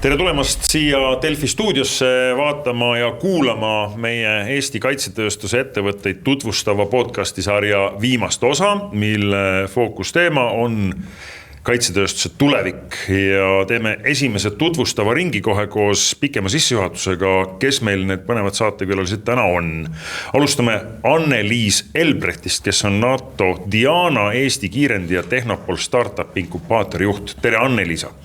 Tere tulemast siia Delfi stuudiosse vaatama ja kuulama meie Eesti kaitsetööstuse ettevõtteid tutvustava podcasti sarja viimast osa, mille fookusteema on kaitsetööstuse tulevik ja teeme esimese tutvustava ringi kohe koos pikema sissejuhatusega, kes meil need põnevad saatekülalised täna on. Alustame Anne-Liis Elbrechtist, kes on NATO Diana Eesti kiirendi ja Tehnopol startup inkubaatori juht. Tere Anne-Liisa!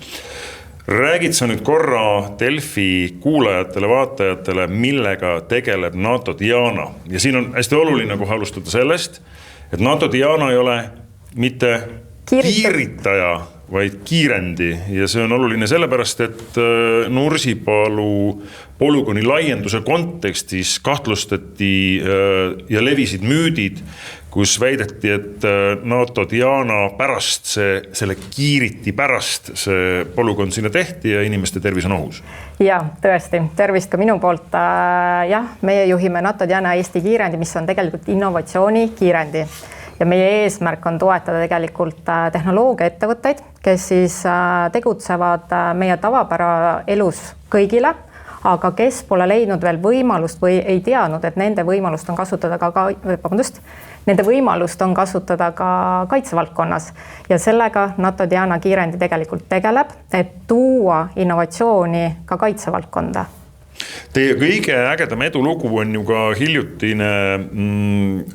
Räägid sa nüüd korra Delfi kuulajatele, vaatajatele, millega tegeleb NATO Diana. Ja siin on hästi oluline kohe alustada sellest, et NATO Diana ei ole mitte kiiritaja, vaid kiirendi. Ja see on oluline sellepärast, et Nursipalu polügooni laienduse kontekstis kahtlustati ja levisid müüdid, kus väideti, et NATO Diana pärast selle kiiriti pärast see polügoon sinna tehti ja inimeste tervis on ohus. Ja, tõesti. Tervist ka minu poolt. Jah, meie juhime NATO Diana Eesti kiirendi, mis on tegelikult innovatsiooni kiirendi. Ja meie eesmärk on toetada tegelikult tehnoloogia ettevõtteid, kes siis tegutsevad meie tavapära elus kõigile, aga kes pole leidnud veel võimalust või ei teadnud, et nende võimalust on kasutada nende võimalust on kasutada ka kaitsevaldkonnas. Ja sellega NATO Diana kiirendi tegelikult tegeleb, et tuua innovatsiooni ka kaitsevaldkonda. Teie kõige ägedam edulugu on ju ka hiljutine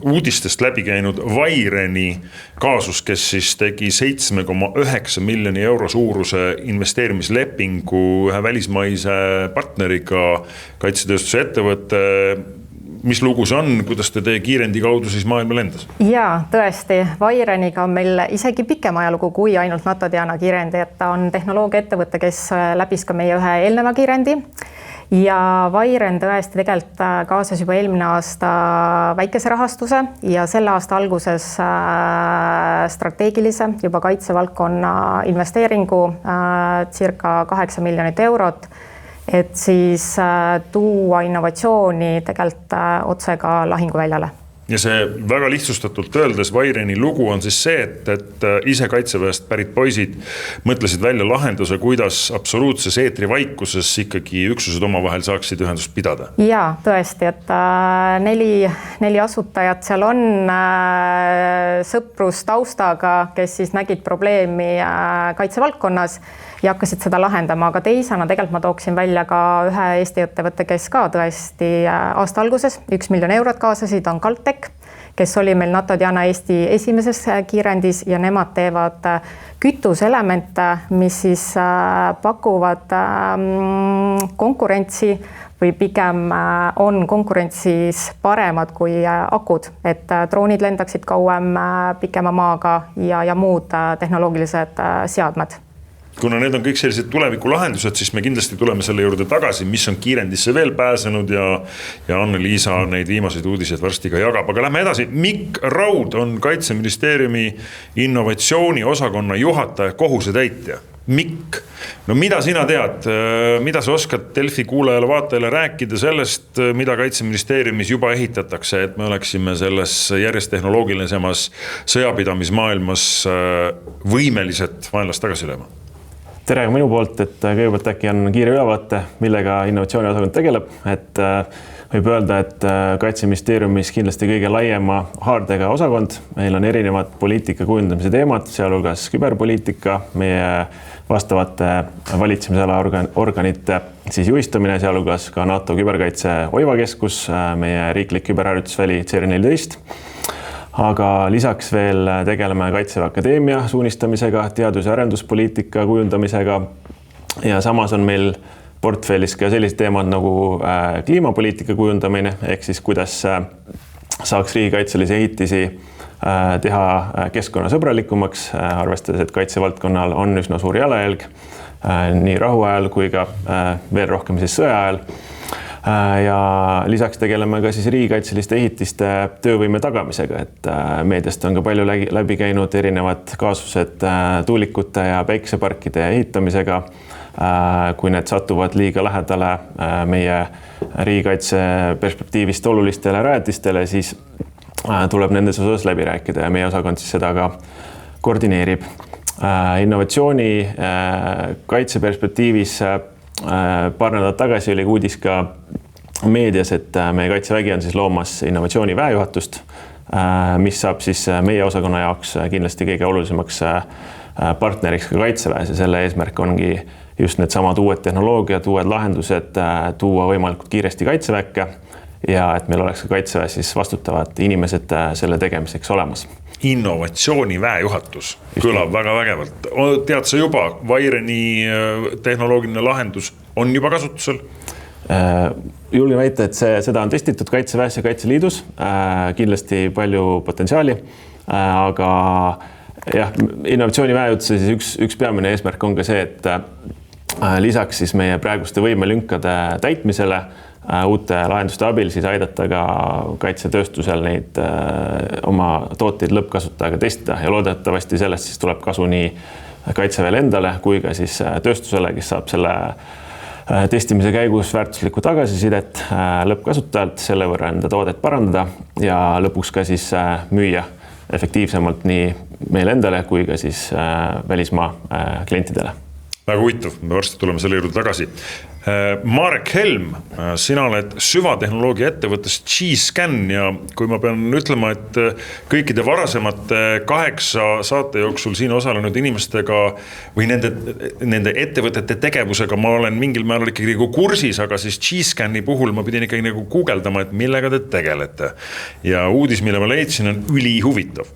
uudistest läbi käinud Vaireni kaasus, kes siis tegi 7,9 miljoni euro suuruse investeerimislepingu ühe välismaise partneriga kaitsetööstuse ettevõtte. Mis lugu see on, kuidas te teie kiirendi kaudu siis maailma lendas? Jaa, tõesti. Vaireniga on meil isegi pikem ajalugu kui ainult NATO Diana kiirendi, et ta on tehnoloogia ettevõte, kes läbis ka meie ühe eelneva kiirendi. Ja Vairen tõesti tegelikult kaasas juba eelmine aasta väikese rahastuse ja selle aasta alguses strateegilise juba kaitsevaldkonna investeeringu circa 8 miljonit eurot, et siis tuua innovatsiooni tegelikult otse ka lahinguväljale. Ja see väga lihtsustatult öeldes Vaireni lugu on siis see, et ise kaitseväest pärit poisid mõtlesid välja lahenduse, kuidas absoluutses eetrivaikuses ikkagi üksused omavahel saaksid ühendust pidada. Jaa, tõesti, et neli asutajat seal on sõprus taustaga, kes siis nägid probleemi kaitsevaldkonnas ja hakkasid seda lahendama, aga teisena tegelikult ma tooksin välja ka ühe Eesti ettevõtte, kes ka tõesti aasta alguses 1 miljon eurot kaasasid, on Kaltek, kes oli meil NATO Diana Eesti esimeses kiirendis ja nemad teevad kütuselemente, mis siis pakuvad konkurentsi või pigem on konkurentsis paremad kui akud, et droonid lendaksid kauem pikema maaga ja muud tehnoloogilised seadmed. Kuna need on kõik sellised tuleviku lahendused, siis me kindlasti tuleme selle juurde tagasi, mis on kiirendisse veel pääsenud ja Anne-Liisa neid viimaseid uudiseid varsti ka jagab. Aga lähme edasi. Mikk Raud on Kaitseministeeriumi innovatsiooni osakonna juhataja kohusetäitja. Mikk, no mida sina tead, mida sa oskad Delfi kuulajale vaatajale rääkida sellest, mida Kaitseministeeriumis juba ehitatakse, et me oleksime selles järjest tehnoloogilisemas sõjapidamismaailmas võimelised vaenlast tagasi lööma? Tere minu poolt, et kõigepealt äkki on kiire ülevaate, millega innovatsiooni osakond tegeleb, et võib öelda, et Kaitseministeeriumis kindlasti kõige laiema haardega osakond. Meil on erinevad poliitika kujundamise teemad, sealhulgas küberpoliitika, meie vastavate valitsemisala organite siis juhistamine, sealhulgas ka NATO küberkaitse Oivakeskus, meie riiklik küberharjutusväli CR14. Aga lisaks veel tegeleme Kaitseväe Akadeemia suunistamisega, teadus- ja arenduspoliitika kujundamisega ja samas on meil portfellis ka sellised teemad nagu kliimapoliitika kujundamine, ehk siis kuidas saaks riigikaitselisi ehitisi teha keskkonnasõbralikumaks, arvestades, et kaitsevaldkonnal on üsna suur jalajälg nii rahu ajal kui ka veel rohkem siis sõja ajal. Ja lisaks tegeleme ka siis riigikaitseliste ehitiste töövõime tagamisega, et meediast on ka palju läbi käinud erinevad kaasused tuulikute ja päikeseparkide ehitamisega. Kui need satuvad liiga lähedale meie riigikaitse perspektiivist olulistele rajatistele, siis tuleb nendes osas läbi rääkida ja meie osakond siis seda ka koordineerib. Innovatsiooni kaitseperspektiivis Paar nädalat tagasi oli uudis ka meedias, et meie Kaitsevägi on siis loomas innovatsiooni väejuhatust, mis saab siis meie osakonna jaoks kindlasti kõige olulisemaks partneriks ka Kaitseväes ja selle eesmärk ongi just need samad uued tehnoloogiad, uued lahendused tuua võimalikult kiiresti Kaitseväkke ja et meil oleks ka Kaitseväes siis vastutavad inimesed selle tegemiseks olemas. Innovatsiooni väejuhatus kõlab väga vägevalt. Tead sa juba, Vaireni tehnoloogiline lahendus on juba kasutusel? Julgen väita, et seda on testitud Kaitseväes ja Kaitseliidus, kindlasti palju potentsiaali, aga jah, innovatsiooni väejuhtuse siis üks peamine eesmärk on ka see, et lisaks siis meie praeguste võimelünkade täitmisele uute lahenduste abil siis aidata ka kaitsetööstusel neid oma tooteid lõppkasutajaga testida ja loodetavasti sellest siis tuleb kasu nii Kaitseväele endale kui ka siis tööstusele, kes saab selle testimise käigus väärtuslikku tagasisidet lõppkasutajalt, selle võrra enda toodet parandada ja lõpuks ka siis müüa efektiivsemalt nii meil endale kui ka siis välismaa klientidele. Väga huvitav, me varsti tuleme selle juurde tagasi. Marek Helm, sina oled süvatehnoloogia ettevõttest G-Scan ja kui ma pean ütlema, et kõikide varasemate 8 saate jooksul siin osalenud inimestega või nende ettevõtete tegevusega ma olen mingil määral ikkagi nagu kursis, aga siis G-Scani puhul ma pidin ikkagi nagu guugeldama, et millega te tegelete. Ja uudis, mille ma leidsin, on ülihuvitav.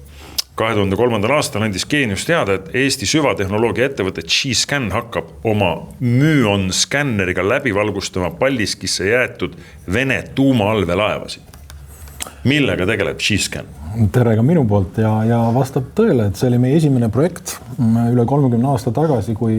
2003. aastal andis Geenius teada, et Eesti süvatehnoloogia ettevõte G-Scan hakkab oma Myon skänneriga läbi valgustama Paldiskisse jäetud Vene tuumaallvelaevasid. Millega tegeleb G-Scan? Tere ka minu poolt ja vastab tõele, et see oli meie esimene projekt üle 30 aasta tagasi, kui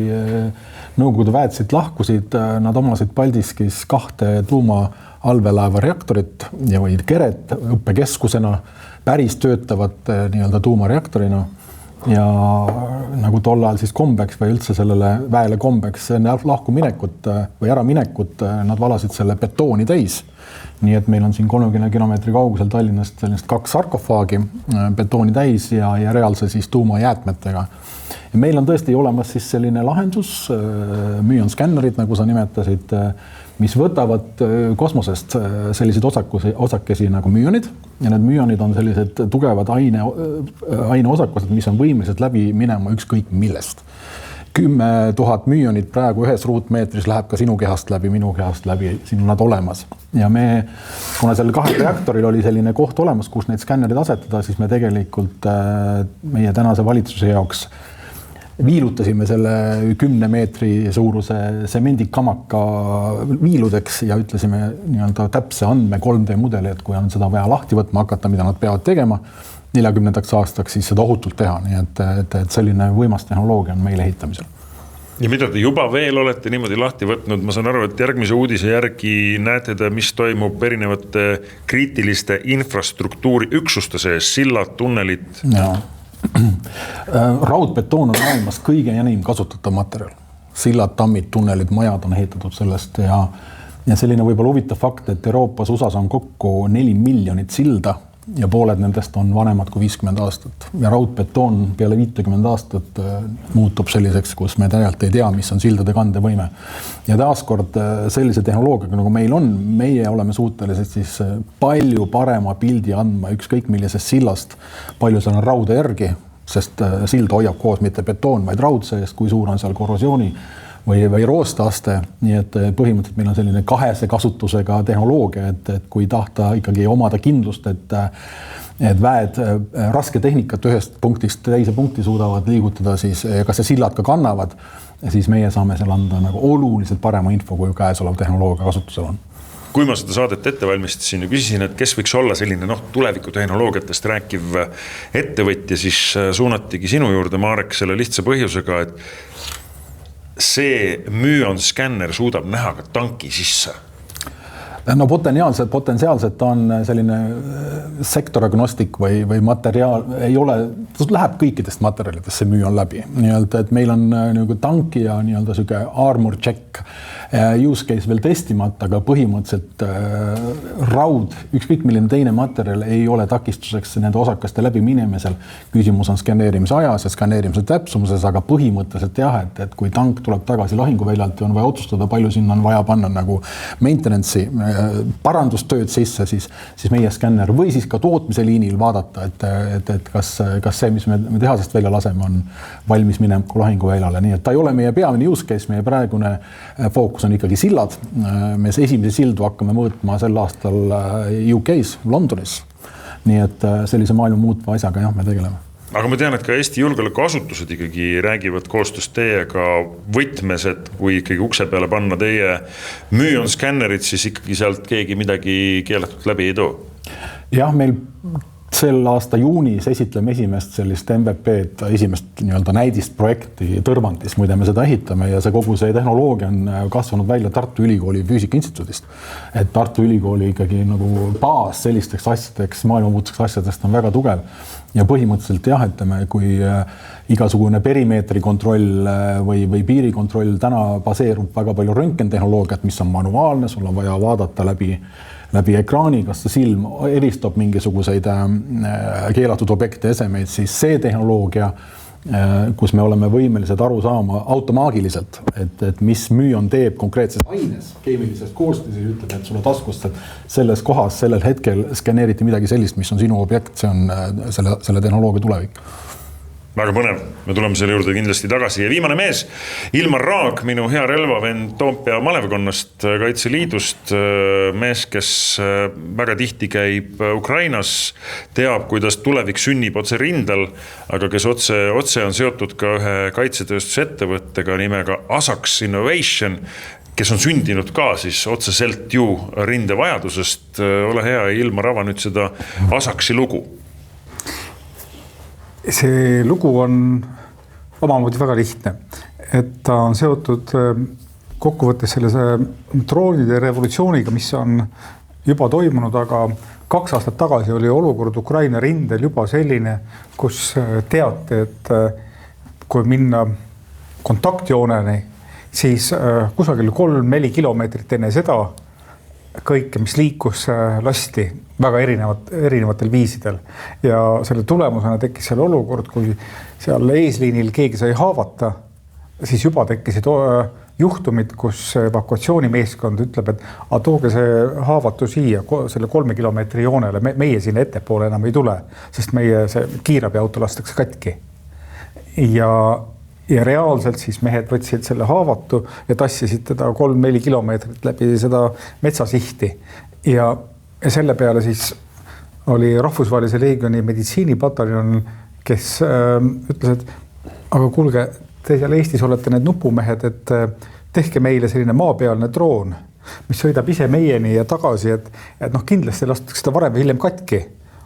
Nõukogude väed siit lahkusid, nad omasid Paldiskis 2 tuumaallvelaeva reaktorit ja või keret õppekeskusena päris töötavat nii-öelda tuumareaktorina ja nagu tol ajal siis kombeks või üldse sellele väele kombeks enne lahkuminekut või äraminekut nad valasid selle betooni täis. Nii et meil on siin 30 kilomeetri kaugusel Tallinnast sellist 2 sarkofaagi betooni täis ja reaalse siis tuumajäätmetega. Ja meil on tõesti olemas siis selline lahendus, Myon skännerid, nagu sa nimetasid, mis võtavad kosmosest selliseid osakesi nagu müonid ja need müonid on sellised tugevad aineosakesed, mis on võimelised läbi minema ükskõik millest. 10 000 müonit praegu ühes ruutmeetris läheb ka sinu kehast läbi, minu kehast läbi, siin on nad olemas. Ja me, kuna sellel 2 reaktoril oli selline koht olemas, kus neid skännerid asetada, siis me tegelikult meie tänase valitsuse jaoks viilutasime selle 10 meetri suuruse semendikamaka viiludeks ja ütlesime nii-öelda täpse andme 3D mudeli, et kui on seda vaja lahti võtma hakata, mida nad peavad tegema 40. aastaks, siis seda ohutult teha. Nii et selline võimas tehnoloogia on meil ehitamisel. Ja mida te juba veel olete niimoodi lahti võtnud? Ma saan aru, et järgmise uudise järgi näete te, mis toimub erinevate kriitiliste infrastruktuuri üksuste sees, sillad, tunnelid. Jaa. Raudbetoon on maailmas kõige enim kasutatav materjal. Sillad, tammid, tunnelid, majad on ehitatud sellest ja selline võib-olla huvitav fakt, et Euroopas USAs on kokku 4 miljonit silda ja pooled nendest on vanemad kui 50 aastat. Ja raudbetoon peale 50 aastat muutub selliseks, kus me tegelikult ei tea, mis on sildade kandevõime. Ja taaskord sellise tehnoloogiaga, nagu meil on, meie oleme suutelised siis palju parema pildi andma ükskõik millisest sillast, palju seal on rauda järgi, sest sild hoiab koos mitte betoon, vaid raud seest, kui suur on seal korrosiooni või roosteaste, nii et põhimõtteliselt meil on selline 2 kasutusega tehnoloogia, et kui tahta ikkagi omada kindlust, et väed raske tehnikat ühest punktist teise punkti suudavad liigutada, siis kas see sillad ka kannavad, siis meie saame seal anda nagu oluliselt parema info, kui käesolev tehnoloogia kasutusel on. Kui ma seda saadet ette valmistasin ja küsisin, et kes võiks olla selline tuleviku tehnoloogiatest rääkiv ettevõtja, siis suunatigi sinu juurde, Marek, selle lihtsa põhjusega, et see Myon skänner suudab näha ka tanki sisse. No potentsiaalselt on selline sektoragnostik või materiaal, ei ole, läheb kõikidest materjalidest, see müü on läbi. Nii-öelda, et meil on nagu tanki ja nii-öelda süge armor check use case veel testimata, aga põhimõtteliselt raud, ükskõik milline teine materjal ei ole takistuseks nende osakaste läbi minemisel. Küsimus on skaneerimise ajas ja skaneerimise täpsumuses, aga põhimõtteliselt jah, et kui tank tuleb tagasi lahinguväljalt ja on vaja otsustada, palju sinna on vaja panna nagu maintenance'i, parandustööd sisse, siis meie skänner või siis ka tootmise liinil vaadata, et kas see, mis me tehasest välja laseme, on valmis minema lahinguväljale. Nii et ta ei ole meie peamine use case, meie praegune fookus on ikkagi sillad. Me esimese sildu hakkame mõõtma sel aastal UK's, Londonis. Nii et sellise maailma muutva asjaga jah, me tegeleme. Aga ma tean, et ka Eesti julgeolekuasutused ikkagi räägivad koostöös teiega võtmes, et kui ikkagi ukse peale panna teie müü on skännerid, siis ikkagi sealt keegi midagi keelatud läbi ei too. Jah, meil sel aasta juunis esitleme esimest sellist MVP-d, esimest nii-öelda näidist projekti Tõrvandis, muide me seda ehitame ja see kogu see tehnoloogia on kasvanud välja Tartu Ülikooli füüsikainstituudist. Et Tartu Ülikooli ikkagi nagu baas sellisteks asjadeks, maailmamuutuseks asjadest on väga tugev. Ja põhimõtteliselt jah, ütleme, kui igasugune perimeetri kontroll või piirikontroll täna baseerub väga palju röntgentehnoloogiat, mis on manuaalne, sul on vaja vaadata läbi ekraani, kas see silm eristab mingisuguseid keelatud objekte esemeid, siis see tehnoloogia, kus me oleme võimelised aru saama automaagiliselt, et mis müün teeb konkreetses aines, keemilises koostises, ütleb, et sulle taskust, et selles kohas, sellel hetkel skaneeriti midagi sellist, mis on sinu objekt, see on selle tehnoloogia tulevik. Väga põnev, me tuleme selle juurde kindlasti tagasi ja viimane mees, Ilmar Raag, minu hea relvavend Toompea malevkonnast Kaitseliidust, mees, kes väga tihti käib Ukrainas, teab, kuidas tulevik sünnib otse rindel, aga kes otse on seotud ka ühe kaitsetööstusettevõttega nimega Asax Innovation, kes on sündinud ka siis otseselt ju rindevajadusest. Ole hea, Ilmar, ava nüüd seda Asaxi lugu. See lugu on omamoodi väga lihtne, et ta on seotud kokkuvõttes selle droonide revolutsiooniga, mis on juba toimunud, aga 2 aastat tagasi oli olukord Ukraina rindel juba selline, kus teati, et kui minna kontaktjooneni, siis kusagil 3-4 kilomeetrit enne seda kõike, mis liikus, lasti väga erinevatel viisidel. Ja selle tulemusena tekkis seal olukord, kui seal eesliinil keegi sai haavata, siis juba tekkisid juhtumid, kus evakuatsioonimeeskond ütleb, et tooge see haavatu siia, selle 3 kilomeetri joonele, meie siin ettepoole enam ei tule, sest meie see kiirabiauto lastakse katki. Ja reaalselt siis mehed võtsid selle haavatu ja tassisid teda 3-4 kilomeetrit läbi seda metsasihti. Ja selle peale siis oli Rahvusvahelise Leegioni meditsiinipataljon, kes ütles, et aga kuulge, te seal Eestis olete need nupumehed, et tehke meile selline maapealne droon, mis sõidab ise meieni ja tagasi, et kindlasti lastakse seda varem või hiljem katki,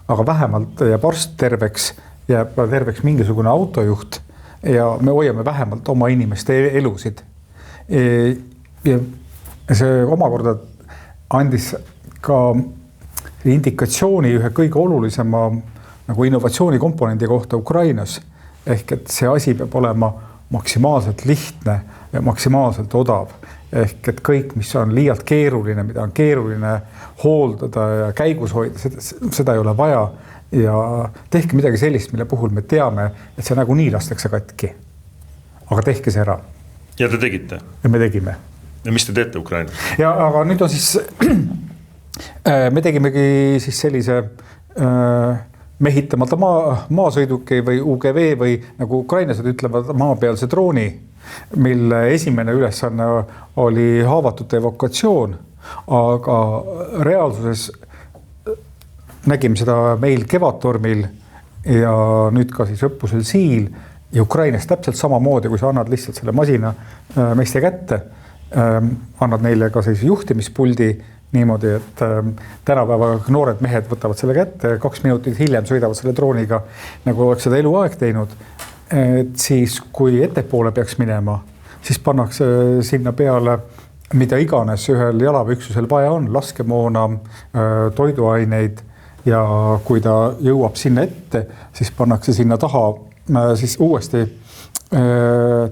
aga vähemalt jääb arst terveks, jääb terveks mingisugune autojuht ja me hoiame vähemalt oma inimeste elusid. Ja see omakorda andis ka indikatsiooni ühe kõige olulisema nagu innovatsioonikomponendi kohta Ukrainas. Ehk et see asi peab olema maksimaalselt lihtne ja maksimaalselt odav. Ehk et kõik, mis on liialt keeruline, mida on keeruline hooldada ja käigus hoida, seda ei ole vaja. Ja tehke midagi sellist, mille puhul me teame, et see nagu nii lastakse katki. Aga tehke see ära. Ja te tegite? Ja me tegime. Ja mis te teete Ukrainas? Ja aga nüüd on siis, me tegimegi siis sellise mehitamata maasõiduki või UGV või nagu ukrainlased ütlevad maapealse drooni, mille esimene ülesanne oli haavatute evakuatsioon, aga reaalsuses nägime seda meil Kevadtormil ja nüüd ka siis õppusel Siil ja Ukrainas täpselt samamoodi, kui sa annad lihtsalt selle masina meeste kätte, annad neile ka siis juhtimispuldi niimoodi, et tänapäeva noored mehed võtavad selle kätte, 2 minutit hiljem sõidavad selle drooniga, nagu oleks seda eluaeg teinud. Et siis, kui ettepoole peaks minema, siis pannakse sinna peale mida iganes ühel jalaväeüksusel vaja on, laskemoona, toiduaineid ja kui ta jõuab sinna ette, siis pannakse sinna taha siis uuesti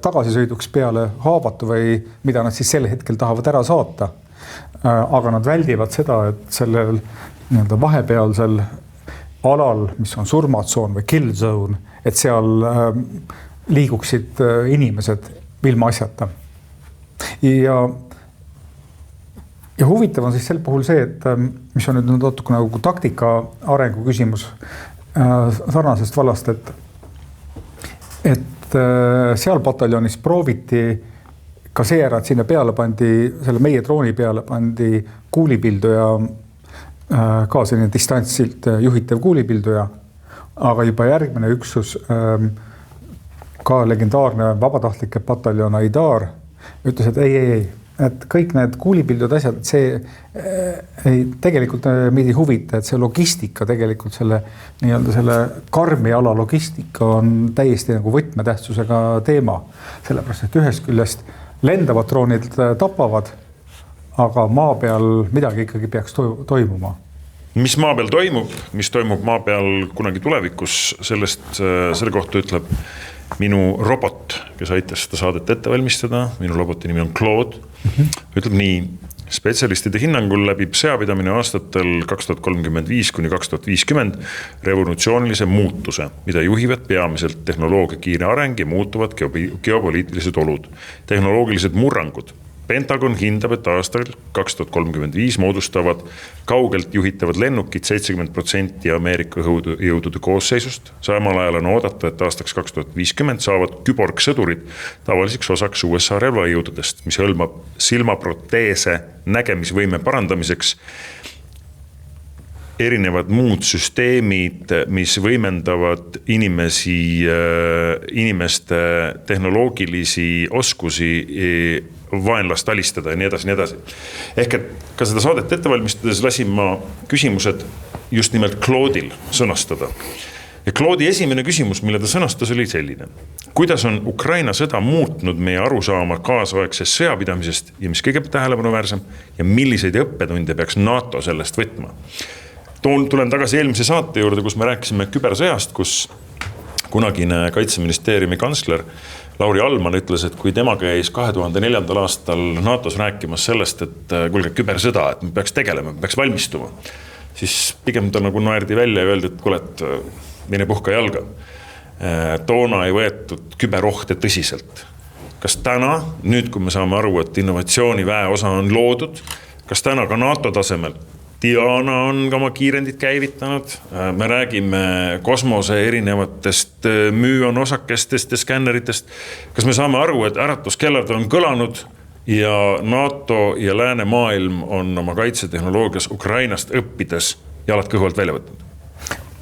tagasisõiduks peale haavatu või mida nad siis sel hetkel tahavad ära saata. Aga nad väldivad seda, et sellel nii-öelda vahepealsel alal, mis on surmatsoon või kill zone, et seal liiguksid inimesed ilma asjata. Ja huvitav on siis sel puhul see, et mis on nüüd natuke nagu taktika arengu küsimus sarnasest vallast, et seal pataljonis prooviti ka seejärel, et sinna peale pandi, selle meie drooni peale pandi kuulipilduja, ka selline distantsilt juhitav kuulipilduja, aga juba järgmine üksus, ka legendaarne vabatahtlike pataljon Aidar, ütles, et ei, et kõik need kuulipildud asjad, et see tegelikult meid ei huvita, et see logistika tegelikult selle karmi ala logistika on täiesti nagu võtmetähtsusega teema. Sellepärast, et ühest küljest lendavad droonid tapavad, aga maa peal midagi ikkagi peaks toimuma. Mis maa peal toimub, mis toimub maa peal kunagi tulevikus, selle kohta ütleb minu robot, kes aitas seda saadet ette valmistada, minu roboti nimi on Claude, ütleb nii, spetsialistide hinnangul läbib sõjapidamine aastatel 2035 kuni 2050 revolutsioonilise muutuse, mida juhivad peamiselt tehnoloogia kiire areng ja muutuvad geopoliitilised olud, tehnoloogilised murrangud. Pentagon hindab, et aastal 2035 moodustavad kaugelt juhitavad lennukid 70% Ameerika jõudude koosseisust. Samal ajal on oodata, et aastaks 2050 saavad küborgsõdurid tavaliseks osaks USA relvajõududest, mis hõlmab silmaproteese nägemisvõime parandamiseks, erinevad muud süsteemid, mis võimendavad inimeste tehnoloogilisi oskusi vaenlast alistada ja nii edasi. Ehk et ka seda saadet ette valmistades lasin ma küsimused just nimelt Claude'il sõnastada. Ja Claude'i esimene küsimus, mille ta sõnastas, oli selline. Kuidas on Ukraina sõda muutnud meie arusaama kaasaegsest sõjapidamisest ja mis kõige tähelepanuväärsem ja milliseid õppetunde peaks NATO sellest võtma? Tulen tagasi eelmise saate juurde, kus me rääkisime kübersõjast, kus kunagine Kaitseministeeriumi kantsler Lauri Alman ütles, et kui tema käis 2004. aastal NATOs rääkimas sellest, et kuulge kübersõda, et me peaks tegelema, me peaks valmistuma, siis pigem ta nagu naerdi välja ja öeldi, et kuule, et mine puhka jalga. Toona ei võetud küberohte tõsiselt. Kas täna, nüüd kui me saame aru, et innovatsiooniväe osa on loodud, kas täna ka NATO tasemel Diana on oma kiirendid käivitanud, me räägime kosmose erinevatest müüonosakestest ja skänneritest. Kas me saame aru, et äratuskellad on kõlanud ja NATO ja lääne maailm on oma kaitsetehnoloogias Ukrainast õppides jalad kõhvalt välja võtnud?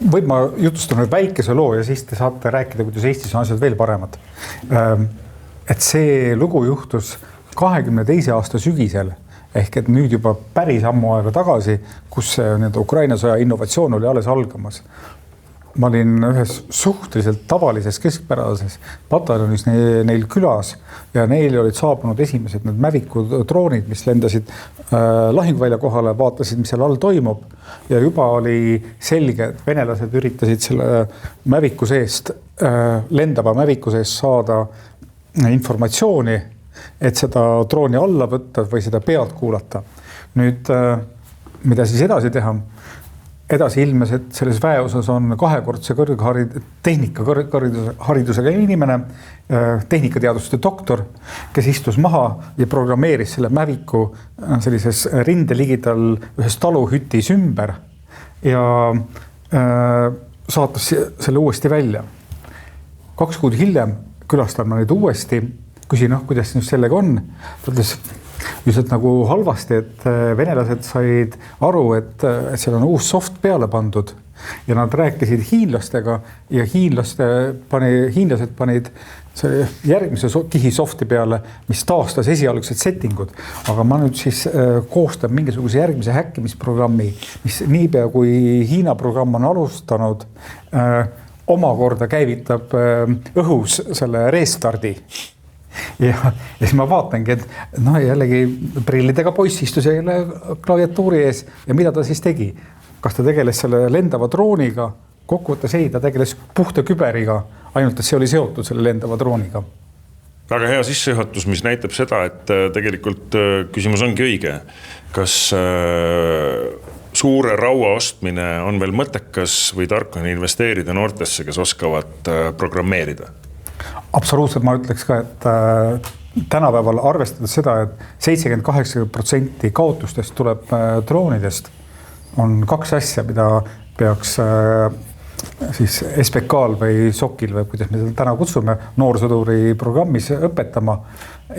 Võib ma jutustan nüüd väikese loo ja siis te saate rääkida, kuidas Eestis on asjad veel paremad. Et see lugu juhtus 22. aasta sügisel, ehk et nüüd juba päris ammu aega tagasi, kus see Ukraina sõja innovatsioon oli alles algamas. Ma olin ühes suhteliselt tavalises keskpärases pataljonis neil külas ja neil olid saabunud esimesed need Mavicu droonid, mis lendasid lahinguvälja kohale, vaatasid, mis seal all toimub ja juba oli selge, et venelased üritasid selle Mavicu seest, lendava Mavicu seest saada informatsiooni, et seda drooni alla võtta või seda pealt kuulata. Nüüd, mida siis edasi teha? Edasi ilmes, et selles väeosas on kahekordse tehnikaharidusega inimene, tehnikateaduste doktor, kes istus maha ja programmeeris selle Mavicu sellises rindeligidal ühes taluhütis ümber ja saatas selle uuesti välja. 2 kuud hiljem külastan ma neid uuesti, küsin, kuidas nüüd sellega on. Ta ütles lihtsalt nagu halvasti, et venelased said aru, et seal on uus soft peale pandud ja nad rääkisid hiinlastega ja hiinlased panid järgmise kihi softi peale, mis taastas esialgsed settingud. Aga ma nüüd siis koostan mingisuguse järgmise häkkimisprogrammi, mis niipea kui Hiina programm on alustanud, omakorda käivitab õhus selle restardi. ja siis ma vaatangi, et noh, jällegi prillidega poiss istus jälle klaviatuuri ees ja mida ta siis tegi? Kas ta tegeles selle lendava drooniga? Kokkuvõttes ei, ta tegeles puhta küberiga, ainult et see oli seotud selle lendava drooniga. Väga hea sissejuhatus, mis näitab seda, et tegelikult küsimus ongi õige. Kas suure raua ostmine on veel mõttekas või tark on investeerida noortesse, kes oskavad programmeerida? Absoluutselt, ma ütleks ka, et tänapäeval arvestades seda, et 70-80% kaotustest tuleb droonidest, on kaks asja, mida peaks siis SPK-l või SOC-il või kuidas me seda täna kutsume noorsõduri programmis õpetama.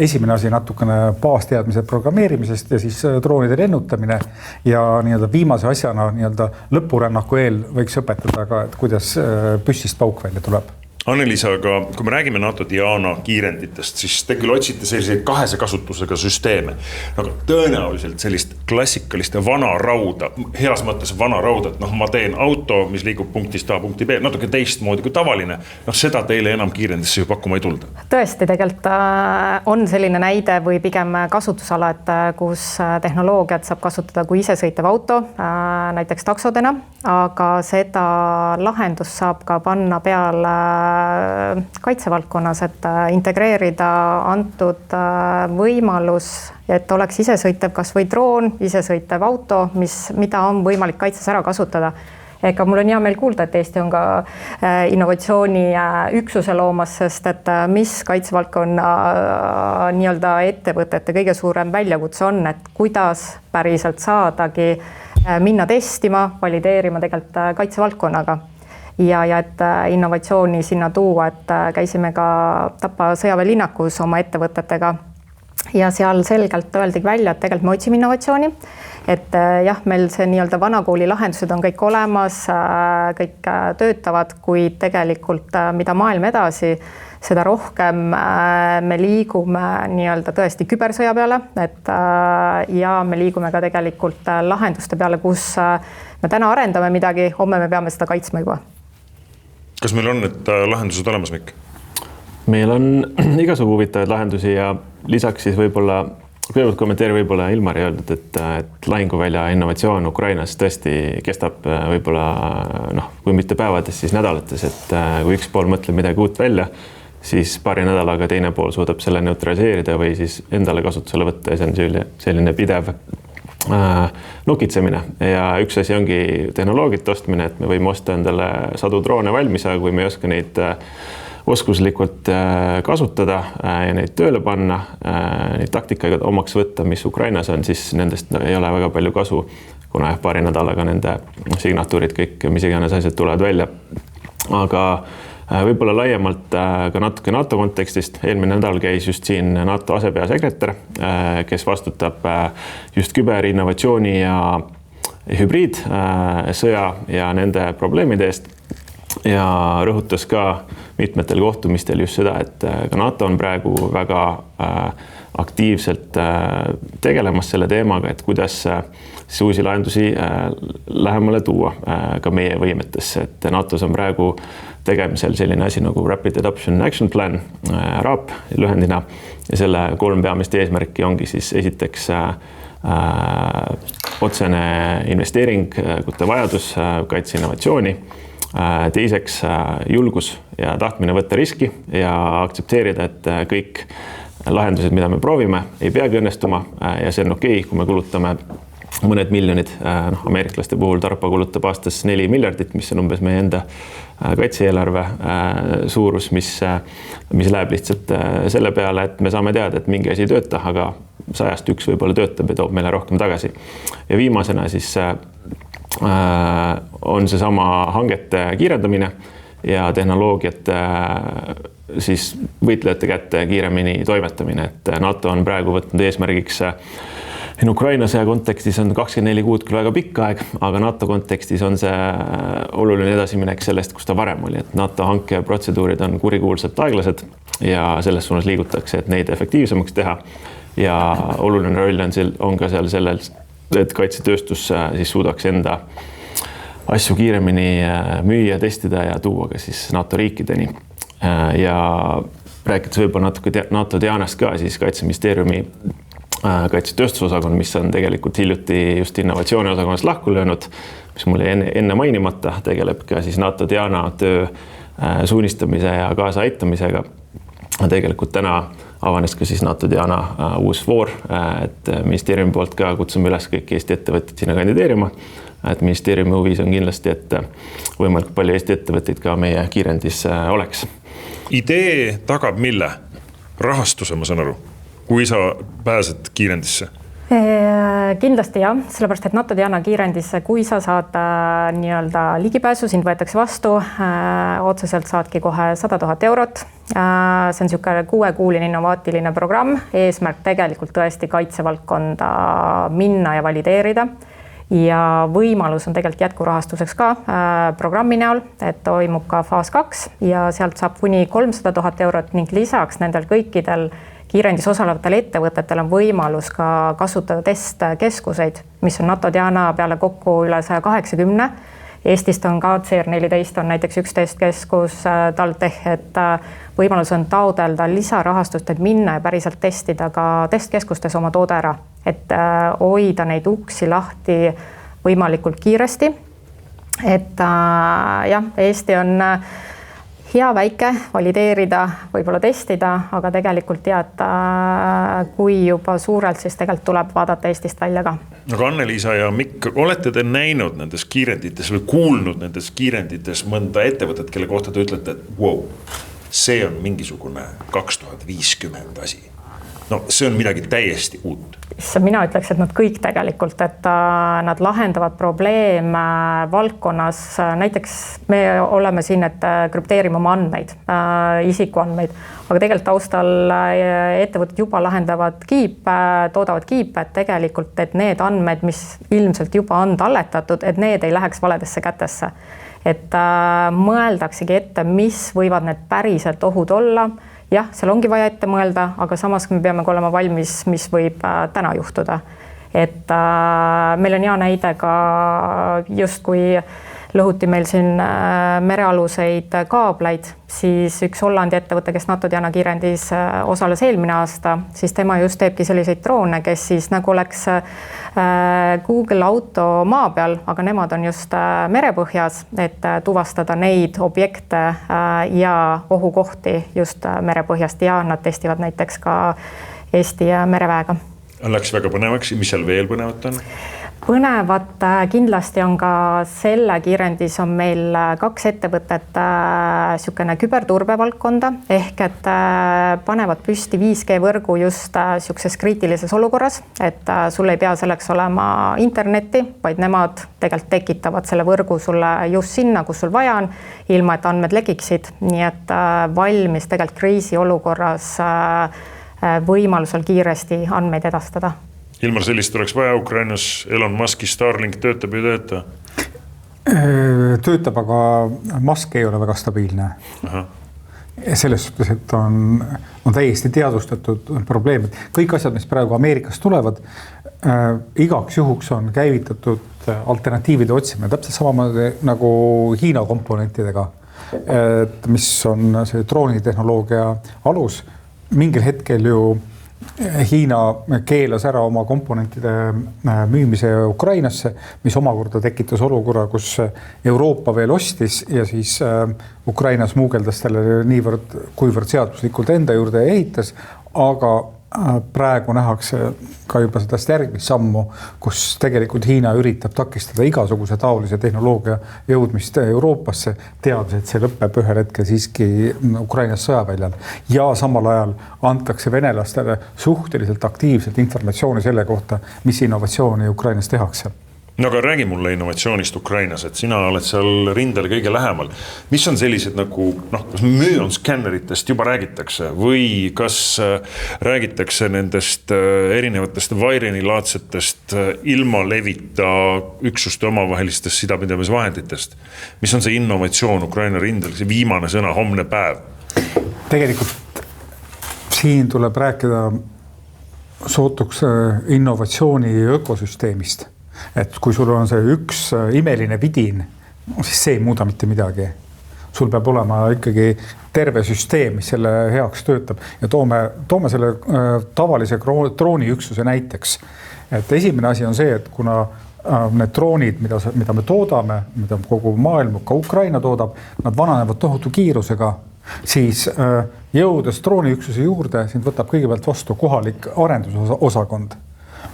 Esimene asi natukene baasteadmised programmeerimisest ja siis droonide lennutamine ja nii-öelda viimase asjana nii-öelda lõpurännaku eel võiks õpetada ka, et kuidas püssist pauk välja tuleb. Anneliisa, aga kui me räägime NATO Diana kiirenditest, siis te küll otsite selliseid kahese kasutusega süsteeme. Aga tõenäoliselt sellist klassikalist vana rauda, heas mõttes vana rauda, et ma teen auto, mis liigub punktist A punkti B, natuke teistmoodi kui tavaline. Seda teile enam kiirendisse ju pakkuma ei tulda. Tõesti, tegelikult on selline näide või pigem kasutusala, et kus tehnoloogiat saab kasutada kui isesõitev auto, näiteks taksodena, aga seda lahendust saab ka panna peale kaitsevaldkonnas, et integreerida antud võimalus, et oleks isesõitev kas või droon, isesõitev auto, mida on võimalik kaitses ära kasutada. Ega mul on hea meel kuulda, et Eesti on ka innovatsiooni üksuse loomas, sest et mis kaitsevaldkonna nii-öelda ettevõtete kõige suurem väljakutse on, et kuidas päriselt saadagi minna testima, valideerima tegelikult kaitsevaldkonnaga. Ja et innovatsiooni sinna tuua, et käisime ka Tapa sõjaväelinnakus oma ettevõtetega ja seal selgelt öeldi välja, et tegelikult me otsime innovatsiooni, et jah, meil see nii-öelda vanakooli lahendused on kõik olemas, kõik töötavad, kuid tegelikult mida maailm edasi, seda rohkem me liigume nii-öelda tõesti kübersõja peale, et ja me liigume ka tegelikult lahenduste peale, kus me täna arendame midagi, homme me peame seda kaitsma juba. Kas meil on need lahendused olemas, Mikk? Meil on igasugu huvitavaid lahendusi ja lisaks siis võib-olla, kõigepealt kommenteeri võib-olla Ilmari öeldud, et lahinguvälja innovatsioon Ukrainas tõesti kestab võib-olla, kui mitte päevades, siis nädalates, et kui üks pool mõtleb midagi uut välja, siis paari nädalaga teine pool suudab selle neutraliseerida või siis endale kasutusele võtta ja see on selline pidev nukitsemine ja üks asi ongi tehnoloogiat ostmine, et me võime osta endale sadu droone valmis, aga kui me ei oska neid oskuslikult kasutada ja neid tööle panna, neid taktikaga omaks võtta, mis Ukrainas on, siis nendest ei ole väga palju kasu, kuna paari nädalaga nende signatuurid kõik, mis iganes asjad tulevad välja. Aga võib-olla laiemalt ka natuke NATO kontekstist. Eelmine nädal käis just siin NATO asepeasekretär, kes vastutab just küberinnovatsiooni ja hübriidsõja ja nende probleemide eest ja rõhutas ka mitmetel kohtumistel just seda, et ka NATO on praegu väga aktiivselt tegelemas selle teemaga, et kuidas uusi lahendusi lähemale tuua ka meie võimetesse, et NATOs on praegu tegemisel selline asi nagu Rapid Adoption Action Plan, RAP lühendina ja selle 3 peamist eesmärki ongi siis esiteks otsene investeeringute vajadus kaitseinnovatsiooni, teiseks julgus ja tahtmine võtta riski ja aktsepteerida, et kõik lahendused, mida me proovime, ei peagi õnnestuma ja see on okei, kui me kulutame mõned miljonid, ameeriklaste puhul DARPA kulutab aastas 4 miljardit, mis on umbes meie enda kaitse-eelarve suurus, mis läheb lihtsalt selle peale, et me saame teada, et mingi asi ei tööta, aga 100-st üks võib-olla töötab ja toob meile rohkem tagasi. Ja viimasena siis on see sama hangete kiirendamine ja tehnoloogiate siis võitlejate kätte kiiremini toimetamine, et NATO on praegu võtnud eesmärgiks Ukraina sõja kontekstis on 24 kuud küll väga pikk aeg, aga NATO kontekstis on see oluline edasiminek sellest, kus ta varem oli, et NATO hankeprotseduurid on kurikuulsalt aeglased ja selles suunas liigutakse, et neid efektiivsemaks teha ja oluline roll on ka seal sellel, et kaitsetööstus siis suudaks enda asju kiiremini müüa, testida ja tuua ka siis NATO riikideni. Ja rääkides võib-olla natuke NATO Dianast ka, siis Kaitseministeeriumi kaitsetööstusosakond, mis on tegelikult hiljuti just innovatsiooniosakonnast lahku löönud, mis mul enne mainimata, tegeleb ka siis NATO Diana töö suunistamise ja kaasaaitamisega. Tegelikult täna avanes ka siis NATO Diana uus voor, et ministeeriumi poolt ka kutsume üles kõik Eesti ettevõtted sinna kandideerima. Et ministeeriumi huvis on kindlasti, et võimalikult palju Eesti ettevõtteid ka meie kiirendis oleks. Idee tagab mille? Rahastuse, ma saan aru, kui sa pääsed kiirendisse? Kindlasti jah, sellepärast, et NATO Diana kiirendisse, kui sa saad nii-öelda ligipääsu, sind võetakse vastu, otseselt saadki kohe 100 000 eurot. See on niisugune 6-kuuline innovaatiline programm, eesmärk tegelikult tõesti kaitsevaldkonda minna ja valideerida. Ja võimalus on tegelikult jätkurahastuseks ka programmi näol, et toimub ka faas 2 ja sealt saab kuni 300 000 eurot ning lisaks nendel kõikidel kiirendis osalevatel ettevõtetel on võimalus ka kasutada testkeskuseid, mis on NATO Diana peale kokku üle 180. Eestist on ka CR14 on näiteks üks testkeskus, TalTech, et võimalus on taodelda lisarahastust, et minna ja päriselt testida ka testkeskustes oma toode ära, et hoida neid uksi lahti võimalikult kiiresti. Et jah, Eesti on hea väike, valideerida, võib-olla testida, aga tegelikult teada, kui juba suurelt, siis tegelikult tuleb vaadata Eestist välja ka. Aga Anne-Liisa ja Mikk, olete te näinud nendes kiirendites või kuulnud nendes kiirendites mõnda ettevõtet, kelle kohta te ütlete, et wow, see on mingisugune 2050 asi. No see on midagi täiesti uut. Mina ütleks, et nad kõik tegelikult, et nad lahendavad probleeme valdkonnas. Näiteks me oleme siin, et krüpteerime oma andmeid, isikuandmeid, aga tegelikult taustal ettevõtted juba lahendavad toodavad kiipe, et tegelikult, et need andmed, mis ilmselt juba on talletatud, et need ei läheks valedesse kätesse. Et mõeldaksegi ette, mis võivad need päriselt ohud olla. Jah, seal ongi vaja ette mõelda, aga samas me peame olema valmis, mis võib täna juhtuda. Et meil on hea näide ka just kui lõhuti meil siin merealuseid kaableid, siis üks Hollandi ettevõte, kes NATO Diana kiirendis osales eelmine aasta, siis tema just teebki selliseid droone, kes siis nagu oleks Google auto maa peal, aga nemad on just merepõhjas, et tuvastada neid objekte ja ohukohti just merepõhjast ja nad testivad näiteks ka Eesti mereväega. Läks väga põnevaks, mis seal veel põnevat on? Põnevat kindlasti on ka selle kiirendis on meil 2 ettevõtet niisugune küberturbe valdkonda ehk et panevad püsti 5G võrgu just niisuguses kriitilises olukorras, et sul ei pea selleks olema internetti, vaid nemad tegelikult tekitavad selle võrgu sulle just sinna, kus sul vaja on, ilma et andmed lekiksid, nii et valmis tegelikult kriisi olukorras võimalusel kiiresti andmeid edastada. Ilmar sellist oleks vaja Ukrainas, Elon Muski Starlink töötab ja tööta? Töötab, aga Musk ei ole väga stabiilne. Aha. Selles suhtes, et on täiesti teadvustatud probleemid. Kõik asjad, mis praegu Ameerikas tulevad, igaks juhuks on käivitatud alternatiivide otsimine, täpselt samamoodi nagu Hiina komponentidega, mis on see droonitehnoloogia alus. Mingil hetkel ju Hiina keelas ära oma komponentide müümise Ukrainasse, mis omakorda tekitas olukorra, kus Euroopa veel ostis ja siis Ukraina smuugeldas talle niivõrd, kuivõrd seaduslikult enda juurde ehitas, aga praegu nähakse ka juba seda järgmist sammu, kus tegelikult Hiina üritab takistada igasuguse taolise tehnoloogia jõudmist Euroopasse, teades, et see lõpeb ühel hetkel siiski Ukrainas sõjaväljal. Ja samal ajal antakse venelastele suhteliselt aktiivselt informatsiooni selle kohta, mis innovatsiooni Ukrainas tehakse. No aga räägi mulle innovatsioonist Ukrainas, et sina oled seal rindel kõige lähemal. Mis on sellised nagu, kas müonskanneritest juba räägitakse või kas räägitakse nendest erinevatest Vaireni-laadsetest ilma levita üksuste omavahelistest sidapidamisvahenditest? Mis on see innovatsioon Ukraina rindel, see viimane sõna, homne päev? Tegelikult siin tuleb rääkida sootuks innovatsiooni ökosüsteemist. Et kui sul on see üks imeline vidin, siis see ei muuda mitte midagi. sul peab olema ikkagi terve süsteem, mis selle heaks töötab ja toome selle tavalise drooniüksuse näiteks. Et esimene asi on see, et kuna need droonid, mida me toodame, mida kogu maailm, ka Ukraina toodab, nad vananevad tohutu kiirusega, siis jõudes drooniüksuse juurde, sind võtab kõigepealt vastu kohalik arendusosakond.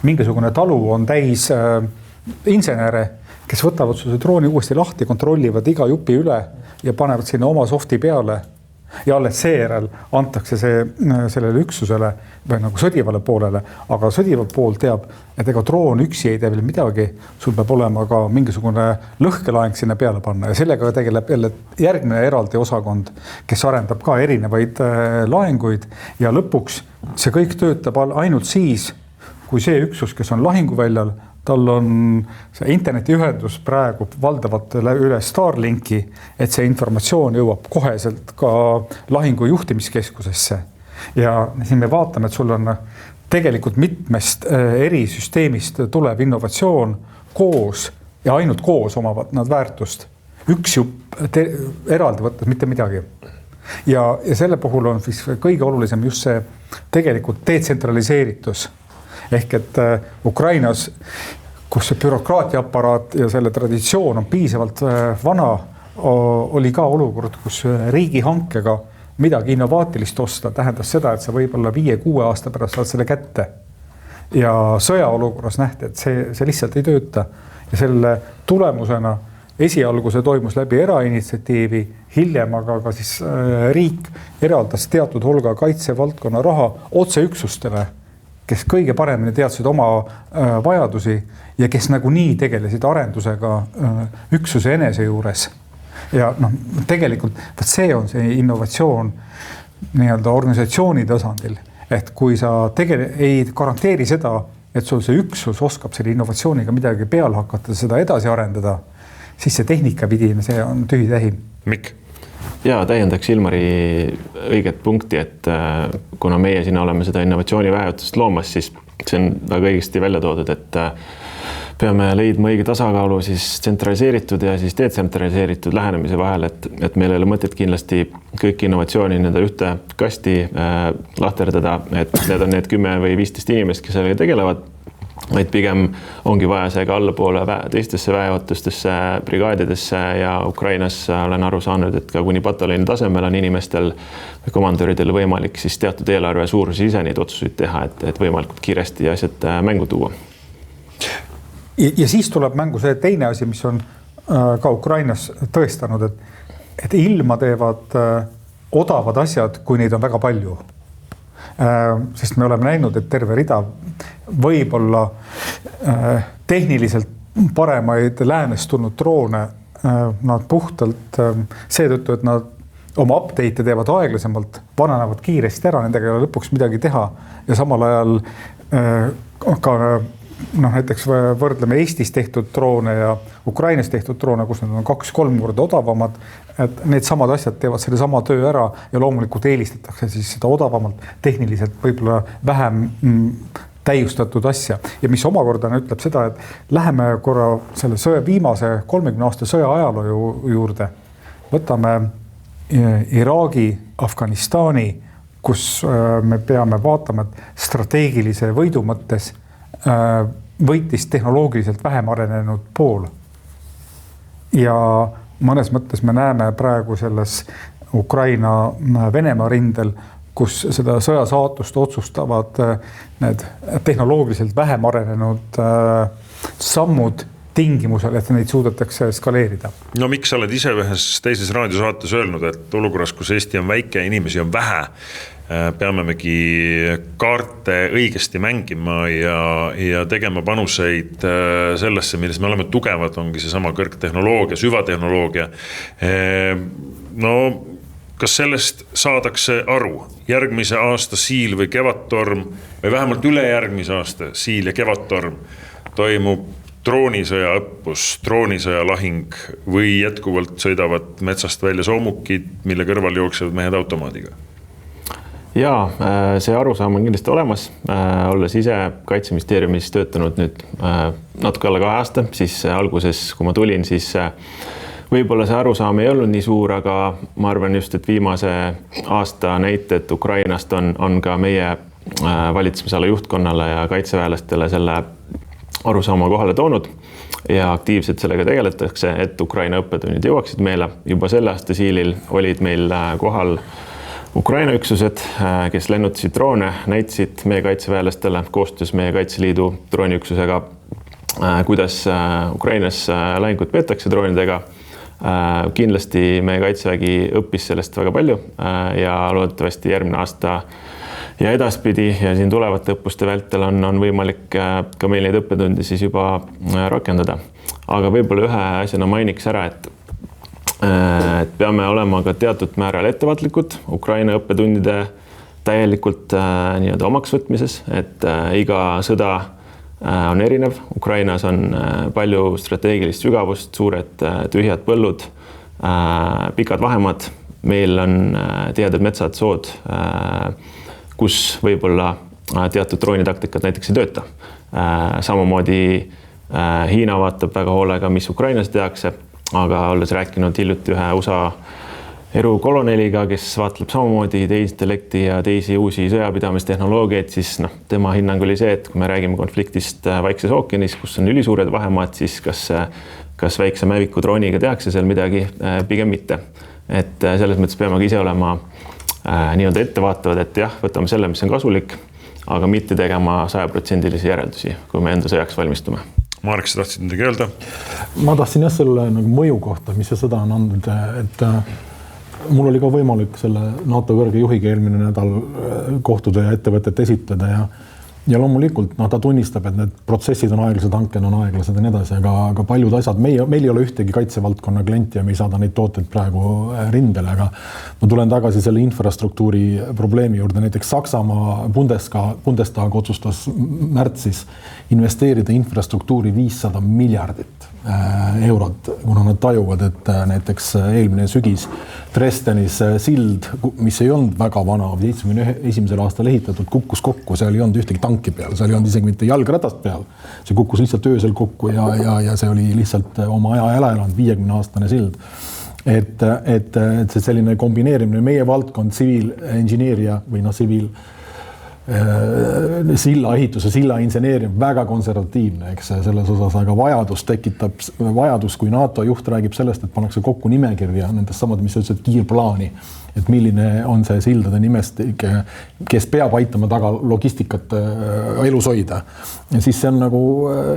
Mingisugune talu on täis insenere, kes võtavad see drooni uuesti lahti, kontrollivad iga jupi üle ja panevad sinna oma softi peale ja alles seejärel antakse sellele üksusele või nagu sõdivale poolele, aga sõdiva pool teab, et ega droon üksi ei tee veel midagi, sul peab olema ka mingisugune lõhkelaeng sinna peale panna ja sellega tegeleb jälle järgmine eraldi osakond, kes arendab ka erinevaid laenguid ja lõpuks see kõik töötab ainult siis, kui see üksus, kes on lahinguväljal, tal on see internetiühendus praegu valdavalt üle Starlinki, et see informatsioon jõuab koheselt ka lahingu juhtimiskeskusesse. Ja siin me vaatame, et sul on tegelikult mitmest eri süsteemist tulev innovatsioon koos ja ainult koos omavad nad väärtust. Üks jupp eraldi võttes mitte midagi. Ja selle puhul on kõige olulisem just see tegelikult detsentraliseeritus. Ehk et Ukrainas, kus see bürokraatiaaparaat ja selle traditsioon on piisavalt vana, oli ka olukord, kus riigihankega midagi innovaatilist osta tähendas seda, et sa võib-olla 5-6 aasta pärast saad selle kätte. Ja sõjaolukorras nähti, et see lihtsalt ei tööta. Ja selle tulemusena esialgu see toimus läbi erainitsiatiivi, hiljem aga ka siis riik eraldas teatud hulga kaitsevaldkonna raha otseüksustele, kes kõige paremini teadsid oma vajadusi ja kes nagunii tegelesid arendusega üksuse enese juures. Ja tegelikult see on see innovatsioon nii-öelda organisatsiooni tasandil, et kui sa ei garanteeri seda, et sul see üksus oskab selle innovatsiooniga midagi peale hakata, seda edasi arendada, siis see tehnikavidine, see on tühi-tähi. Mikk? Ja täiendaks Ilmari õiget punkti, et kuna meie siin oleme seda innovatsiooniväeotust loomas, siis see on väga õigesti välja toodud, et peame leidma õige tasakaalu siis tsentraliseeritud ja siis detsentraliseeritud lähenemise vahel, et meil ei ole mõtet kindlasti kõik innovatsiooni nende ühte kasti lahterdada, et need on need 10 või 15 inimest, kes sellega tegelevad, vaid pigem ongi vaja see ka allapoole teistesse väejuhatustesse, brigaadidesse ja Ukrainas olen aru saanud, et ka kuni pataljoni tasemel on inimestel või komandöridel võimalik siis teatud eelarve suuruse ise neid otsuseid teha, et võimalikult kiiresti asjad mängu tuua. Ja siis tuleb mängu see teine asi, mis on ka Ukrainas tõestanud, et ilma teevad odavad asjad, kui neid on väga palju. Sest me oleme näinud, et terve rida võib-olla tehniliselt paremaid läänest tulnud droone, nad puhtalt seetõttu, et nad oma update'e teevad aeglasemalt, vananevad kiiresti ära, nendega ei ole lõpuks midagi teha ja samal ajal ka näiteks võrdleme Eestis tehtud droone ja Ukrainas tehtud droone, kus need on 2-3 korda odavamad, et need samad asjad teevad selle sama töö ära ja loomulikult eelistatakse siis seda odavamalt, tehniliselt võib-olla vähem täiustatud asja. Ja mis omakorda ütleb seda, et läheme korra selle viimase 30 aasta sõja ajaloo juurde. Võtame Iraagi, Afganistani, kus me peame vaatama, et strateegilise võidu mõttes võitis tehnoloogiliselt vähem arenenud pool. Ja mõnes mõttes me näeme praegu selles Ukraina-Venemaa rindel, kus seda sõja saatust otsustavad need tehnoloogiliselt vähem arenenud sammud tingimusel, et neid suudetakse skaleerida. No miks sa oled ise ühes teises raadiosaates öelnud, et olukorras, kus Eesti on väike, inimesi on vähe, peamegi kaarte õigesti mängima ja tegema panuseid sellesse, milles me oleme tugevad, ongi see sama kõrgtehnoloogia, süvatehnoloogia. No kas sellest saadakse aru? Järgmise aasta siil või kevadtorm või vähemalt ülejärgmise aasta siil ja kevadtorm toimub droonisõja õppus, droonisõja lahing või jätkuvalt sõidavad metsast välja soomukid, mille kõrval jooksevad mehed automaadiga? Jaa, see arusaam on kindlasti olemas. Olles ise Kaitseministeeriumis töötanud nüüd natuke alla 2 aasta, siis alguses, kui ma tulin, siis võib-olla see arusaam ei olnud nii suur, aga ma arvan just, et viimase aasta näited Ukrainast on ka meie valitsemisala juhtkonnale ja kaitseväelastele selle arusaama kohale toonud ja aktiivselt sellega tegeletakse, et Ukraina õppetunnid jõuaksid meile. Juba selle aasta siilil olid meil kohal Ukraina üksused, kes lennutasid droone, näitasid meie kaitseväelastele koostöös meie Kaitseliidu drooniüksusega, kuidas Ukrainas lahingut peetakse droonidega. Kindlasti meie kaitsevägi õppis sellest väga palju ja loodetavasti järgmine aasta ja edaspidi ja siin tulevate õppuste vältel on võimalik ka meil neid õppetundi siis juba rakendada. Aga võib-olla ühe asjana mainiks ära, et peame olema ka teatud määral ettevaatlikud Ukraina õppetundide täielikult nii-öelda omaks võtmises, et iga sõda on erinev. Ukrainas on palju strateegilist sügavust, suured tühjad põllud, pikad vahemad. Meil on tihedad metsad, sood, kus võib-olla teatud droonitaktikad näiteks ei tööta. Samamoodi Hiina vaatab väga hoolega, mis Ukrainas tehakse, aga olles rääkinud hiljuti ühe USA erukoloneliga, kes vaatleb samamoodi tehisintellekti ja teisi uusi sõjapidamistehnoloogiaid, siis tema hinnang oli see, et kui me räägime konfliktist Vaikses ookeanis, kus on ülisuured vahemaad, siis kas väikse mäviku drooniga tehakse seal midagi, pigem mitte. Et selles mõttes peame ka ise olema nii-öelda ettevaatavad, et jah, võtame selle, mis on kasulik, aga mitte tegema 100% järeldusi, kui me enda sõjaks valmistume. Marek, sa tahtsid midagi öelda? Ma tahtsin jah selle mõju kohta, mis see sõda on andnud, et mul oli ka võimalik selle NATO kõrge juhiga eelmine nädal kohtuda ja ettevõtet esitada ja loomulikult ta tunnistab, et need protsessid on aeglased, hanked on aeglased ja nii edasi, aga paljud asjad, meil ei ole ühtegi kaitsevaldkonna klienti ja me ei saada neid tooteid praegu rindele, aga ma tulen tagasi selle infrastruktuuri probleemi juurde. Näiteks Saksamaa Bundestag otsustas märtsis investeerida infrastruktuuri 500 miljardit eurot, kuna nad tajuvad, et näiteks eelmine sügis Dresdenis sild, mis ei olnud väga vana, 71. aastal ehitatud, kukkus kokku, seal ei olnud ühtegi tanki peal, seal ei olnud isegi mitte jalgratast peal. See kukkus lihtsalt öösel kokku ja see oli lihtsalt oma aja elanud 50-aastane sild. Et see selline kombineerimine, meie valdkond, tsiviilinžineeria või tsiviil silla ehituse, silla inseneerimine väga konservatiivne, eks selles osas, aga vajadus, kui NATO juht räägib sellest, et pannakse kokku nimekirja nendest samad, mis ütlesid kiirplaani, et milline on see sildade nimestik, kes peab aitama taga logistikat elus hoida. Ja siis see on nagu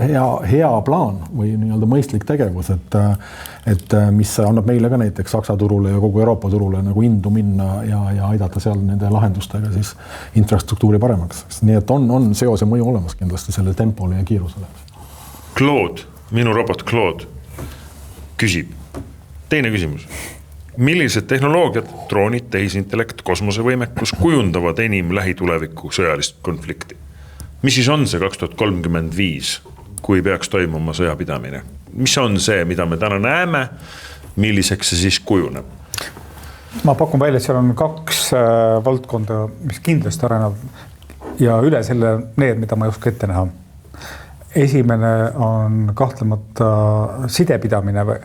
hea plaan või nii-öelda mõistlik tegevus, et mis annab meile ka näiteks Saksa turule ja kogu Euroopa turule nagu indu minna ja aidata seal nende lahendustega siis infrastruktuuri paremaks. Nii et on seose mõju olemas kindlasti selle tempole ja kiirusele. Claude, minu robot Claude küsib. Teine küsimus. Millised tehnoloogiad, droonid, tehisintellekt, kosmosevõimekus kujundavad enim lähituleviku sõjalist konflikti? Mis siis on see 2035, kui peaks toimuma sõjapidamine? Mis on see, mida me täna näeme, milliseks see siis kujuneb? Ma pakun välja, et seal on kaks valdkonda, mis kindlasti arenevad ja üle selle need, mida ma ei oska ette näha. Esimene on kahtlemata sidepidamine või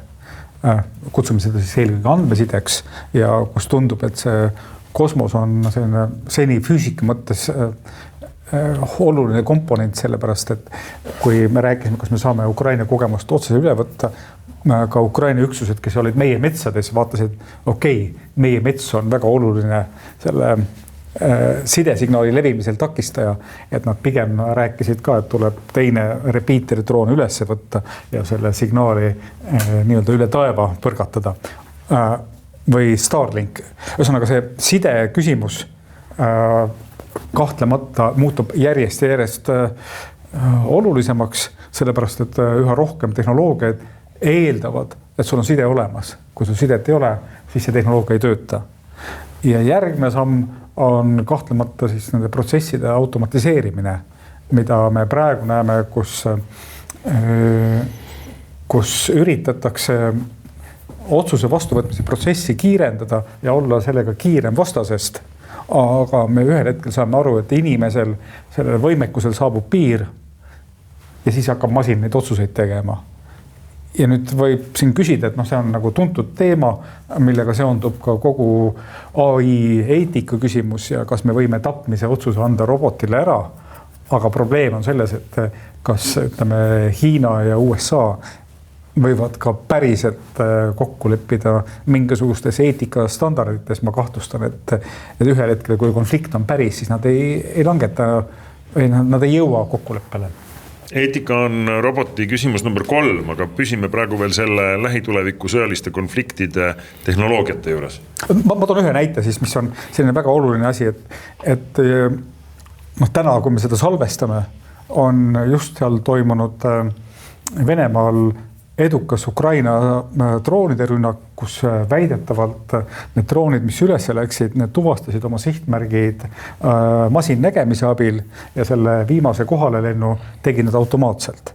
kutsume seda siis eelkõige andmesideks ja kus tundub, et see kosmos on seni füüsika mõttes oluline komponent, sellepärast, et kui me rääkisime, kas me saame Ukraina kogemust otse üle võtta, ka Ukraina üksused, kes olid meie metsades, vaatasid, meie mets on väga oluline selle sidesignaali levimisel takistaja, et nad pigem rääkisid ka, et tuleb teine repeateri droon üles võtta ja selle signaali nii-öelda üle taeva põrgatada või Starlink. Ühesõnaga see side küsimus kahtlemata muutub järjest olulisemaks, sellepärast, et üha rohkem tehnoloogiaid eeldavad, et sul on side olemas. Kui sul sidet ei ole, siis see tehnoloogia ei tööta. Ja järgmine samm on kahtlemata siis nende protsesside automatiseerimine, mida me praegu näeme, kus üritatakse otsuse vastuvõtmise protsessi kiirendada ja olla sellega kiirem vastasest. Aga me ühel hetkel saame aru, et inimesel sellele võimekusel saabub piir ja siis hakkab masin neid otsuseid tegema. ja nüüd võib siin küsida, et see on nagu tuntud teema, millega seondub ka kogu AI eetika küsimus ja kas me võime tapmise otsuse anda robotile ära. Aga probleem on selles, et kas ütleme Hiina ja USA võivad ka päriselt kokku leppida mingisugustes eetikastandardites. Ma kahtlustan, et ühel hetkel, kui konflikt on päris, siis nad ei langeta või nad ei jõua kokkuleppele. Eetika on roboti küsimus number 3, aga püsime praegu veel selle lähituleviku sõjaliste konfliktide tehnoloogiate juures. Ma toon ühe näite siis, mis on selline väga oluline asi, et täna, kui me seda salvestame, on just seal toimunud Venemaal edukas Ukraina droonide rünnak, kus väidetavalt need droonid, mis üles läksid, need tuvastasid oma sihtmärgid masinnägemise abil ja selle viimase kohalelennu tegi nad automaatselt.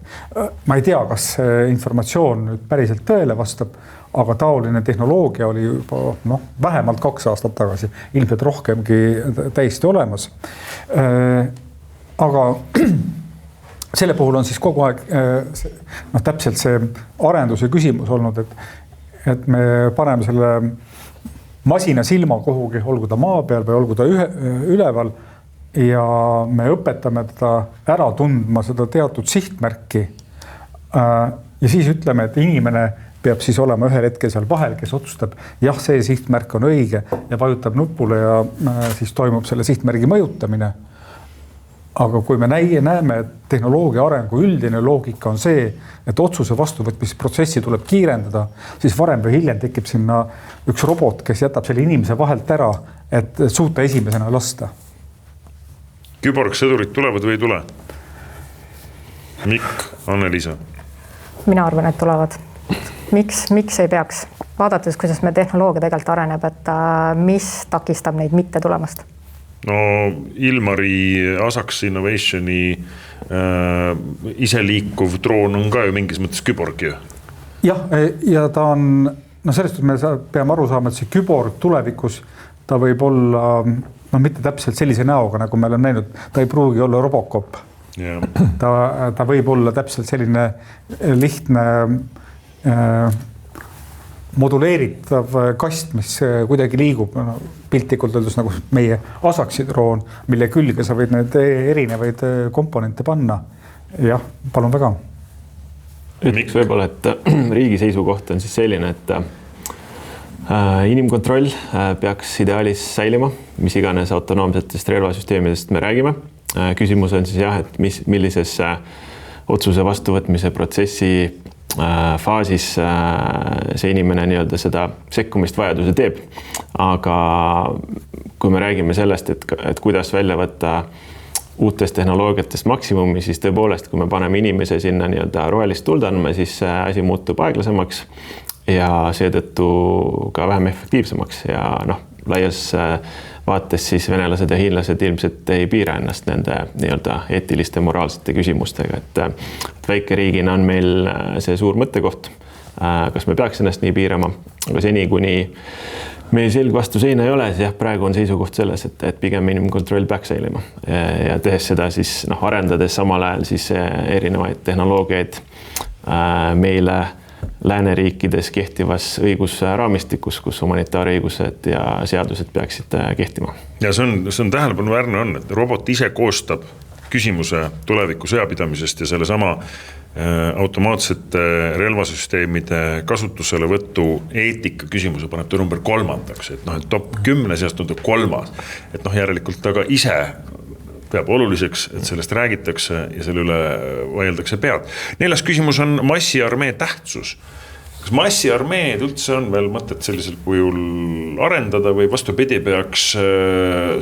Ma ei tea, kas informatsioon nüüd päriselt tõele vastab, aga taoline tehnoloogia oli juba vähemalt 2 aastat tagasi, ilmselt rohkemgi täiesti olemas. Aga selle puhul on siis kogu aeg täpselt see arenduse küsimus olnud, et me paneme selle masina silma kuhugi, olgu ta maa peal või olgu ta üleval ja me õpetame teda ära tundma seda teatud sihtmärki. Ja siis ütleme, et inimene peab siis olema ühel hetkel seal vahel, kes otsustab, jah, see sihtmärk on õige ja vajutab nupule ja siis toimub selle sihtmärgi mõjutamine. Aga kui me näeme, et tehnoloogia arengu üldine loogika on see, et otsuse vastuvõtmisprotsessi tuleb kiirendada, siis varem või hiljem tekib sinna üks robot, kes jätab selle inimese vahelt ära, et suuta esimesena lasta. Küborgsõdurid tulevad või ei tule? Mikk, Anne-Liisa? Mina arvan, et tulevad. Miks ei peaks? Vaadates, kuidas me tehnoloogia tegelikult areneb, et mis takistab neid mitte tulemast? No Ilmari Asaks Innovationi iseliikuv droon on ka ju mingis mõttes küborg ju. Jah, ja ta on, sellest me peame aru saama, et see küborg tulevikus, ta võib olla mitte täpselt sellise näoga, nagu me oleme näinud, ta ei pruugi olla Robocop. Yeah. Ta võib olla täpselt selline lihtne moduleeritav kast, mis kuidagi liigub piltlikult öeldes nagu meie Asaksi droon, mille külge sa võid need erinevaid komponente panna. Jah, palun väga. Miks võib-olla, et riigi seisukoht on siis selline, et inimkontroll peaks ideaalis säilima, mis iganes autonoomsetest relvasüsteemidest me räägime. Küsimus on siis jah, et millises otsuse vastuvõtmise protsessi faasis see inimene nii-öelda seda sekkumist vajaduse teeb. Aga kui me räägime sellest, et kuidas välja võtta uutest tehnoloogiatest maksimumi, siis tõepoolest, kui me paneme inimese sinna nii-öelda rohelist tuld andma, siis asi muutub aeglasemaks ja seetõttu ka vähem efektiivsemaks ja laias vaates siis venelased ja hiinlased ilmselt ei piira ennast nende nii-öelda eetiliste moraalsete küsimustega, et väikeriigina on meil see suur mõttekoht, kas me peaks ennast nii piirama, aga seni kuni meil selg vastu seina ei ole, siis jah, praegu on seisukoht selles, et pigem inimkontroll peaks säilima ja tehes seda siis arendades samal ajal siis erinevaid tehnoloogiaid meile lääneriikides kehtivas õigusraamistikus, kus humanitaarõigused ja seadused peaksid kehtima. Ja see on tähelepanuväärne on, et robot ise koostab küsimuse tuleviku sõjapidamisest ja selle sama automaatsete relvasüsteemide kasutuselevõtu eetika küsimuse paneb ta number 3, et top 10 seast on ta 3, et järelikult ta ka ise peab oluliseks, et sellest räägitakse ja selle üle vaieldakse pead. 4. küsimus on massiarmee tähtsus. Kas massiarmeed üldse on veel mõtet sellisel kujul arendada või vastupidi peaks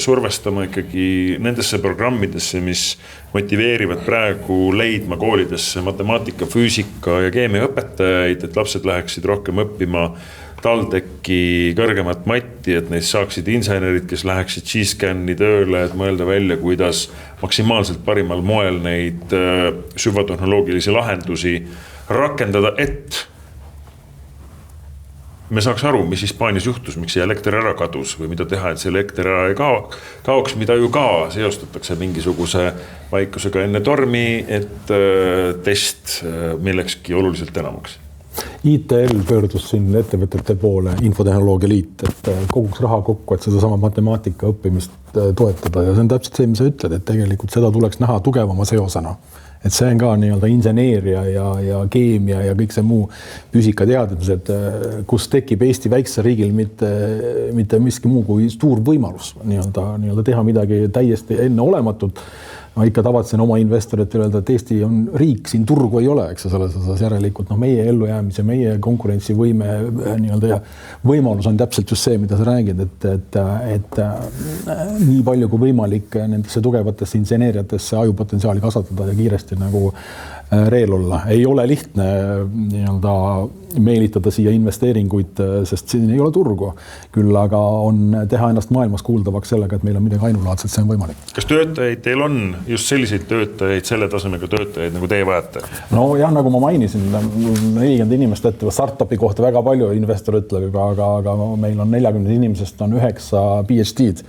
survestama ikkagi nendesse programmidesse, mis motiveerivad praegu leidma koolidesse matemaatika, füüsika ja keemia õpetajaid, et lapsed läheksid rohkem õppima TalTechi kõrgemat matti, et neist saaksid insenerid, kes läheksid G-scanni tööle, et mõelda välja, kuidas maksimaalselt parimal moel neid süvatehnoloogilisi lahendusi rakendada, et me saaks aru, mis Hispaanias juhtus, miks see elekter ära kadus või mida teha, et see elekter ära ei kaoks, mida ju ka seostatakse mingisuguse vaikusega enne tormi, et test millekski oluliselt enamaks. ITL pöördus siin ettevõtete poole, Infotehnoloogia Liit, et koguks raha kokku, et sedasama matemaatika õppimist toetada ja see on täpselt see, mis sa ütled, et tegelikult seda tuleks näha tugevama seosena. Et see on ka nii-öelda inseneeria ja keemia ja kõik see muu füüsikateadmised, kus tekib Eesti väikse riigil mitte miski muu kui suur võimalus nii-öelda teha midagi täiesti enneolematut. Ma ikka tavatsen oma investoritele öelda, et Eesti on riik, siin turgu ei ole, eks selles osas järelikult meie ellujäämise, meie konkurentsivõime nii-öelda ja võimalus on täpselt just see, mida sa räägid, et nii palju kui võimalik nendesse tugevatesse inseneeriatesse ajupotentsiaali kasvatada ja kiiresti nagu reel olla. Ei ole lihtne nii-öelda meelitada siia investeeringuid, sest siin ei ole turgu. Küll aga on teha ennast maailmas kuuldavaks sellega, et meil on midagi ainulaadselt, see on võimalik. Kas töötajaid teil on just selliseid töötajaid, selle tasemega töötajaid, nagu teie vajate? No jah, nagu ma mainisin, 40 inimest etteva startupi kohta väga palju investor ütleb, aga meil on 40 inimesest on 9 PhD-d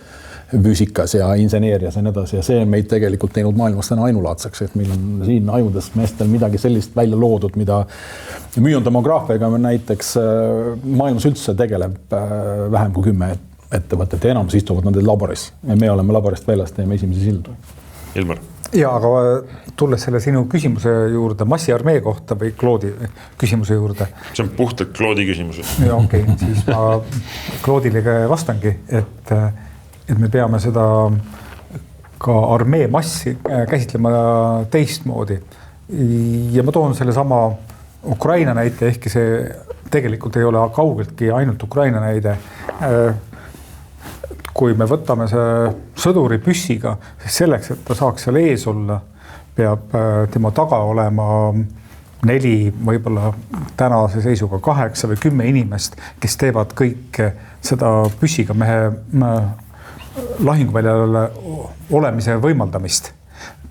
füüsikas ja inseneerias ja nii edasi ja see on meid tegelikult teinud maailmas täna ainulaadseks, et meil on siin ajudes meestel midagi sellist välja loodud, mida müondemograafiaga näiteks maailmas üldse tegeleb vähem kui 10 ettevõtet ja enamus istuvad nende laboris ja me oleme laborist väljas, teeme esimesi sildu. Ilmar? Ja, aga tulles selle sinu küsimuse juurde massiarmee kohta või Claude'i küsimuse juurde. See on puhtalt Claude'i küsimus. Ja okei, siis ma Claude'ile vastangi, et me peame seda ka armee massi käsitlema teistmoodi. Ja ma toon selle sama Ukraina näite, ehkki see tegelikult ei ole kaugeltki ainult Ukraina näide. Kui me võtame see sõduri püssiga, siis selleks, et ta saaks seal ees olla, peab tema taga olema 4, võib-olla tänase seisuga 8 või 10 inimest, kes teevad kõik seda püssiga mehe lahinguväljal olemise võimaldamist.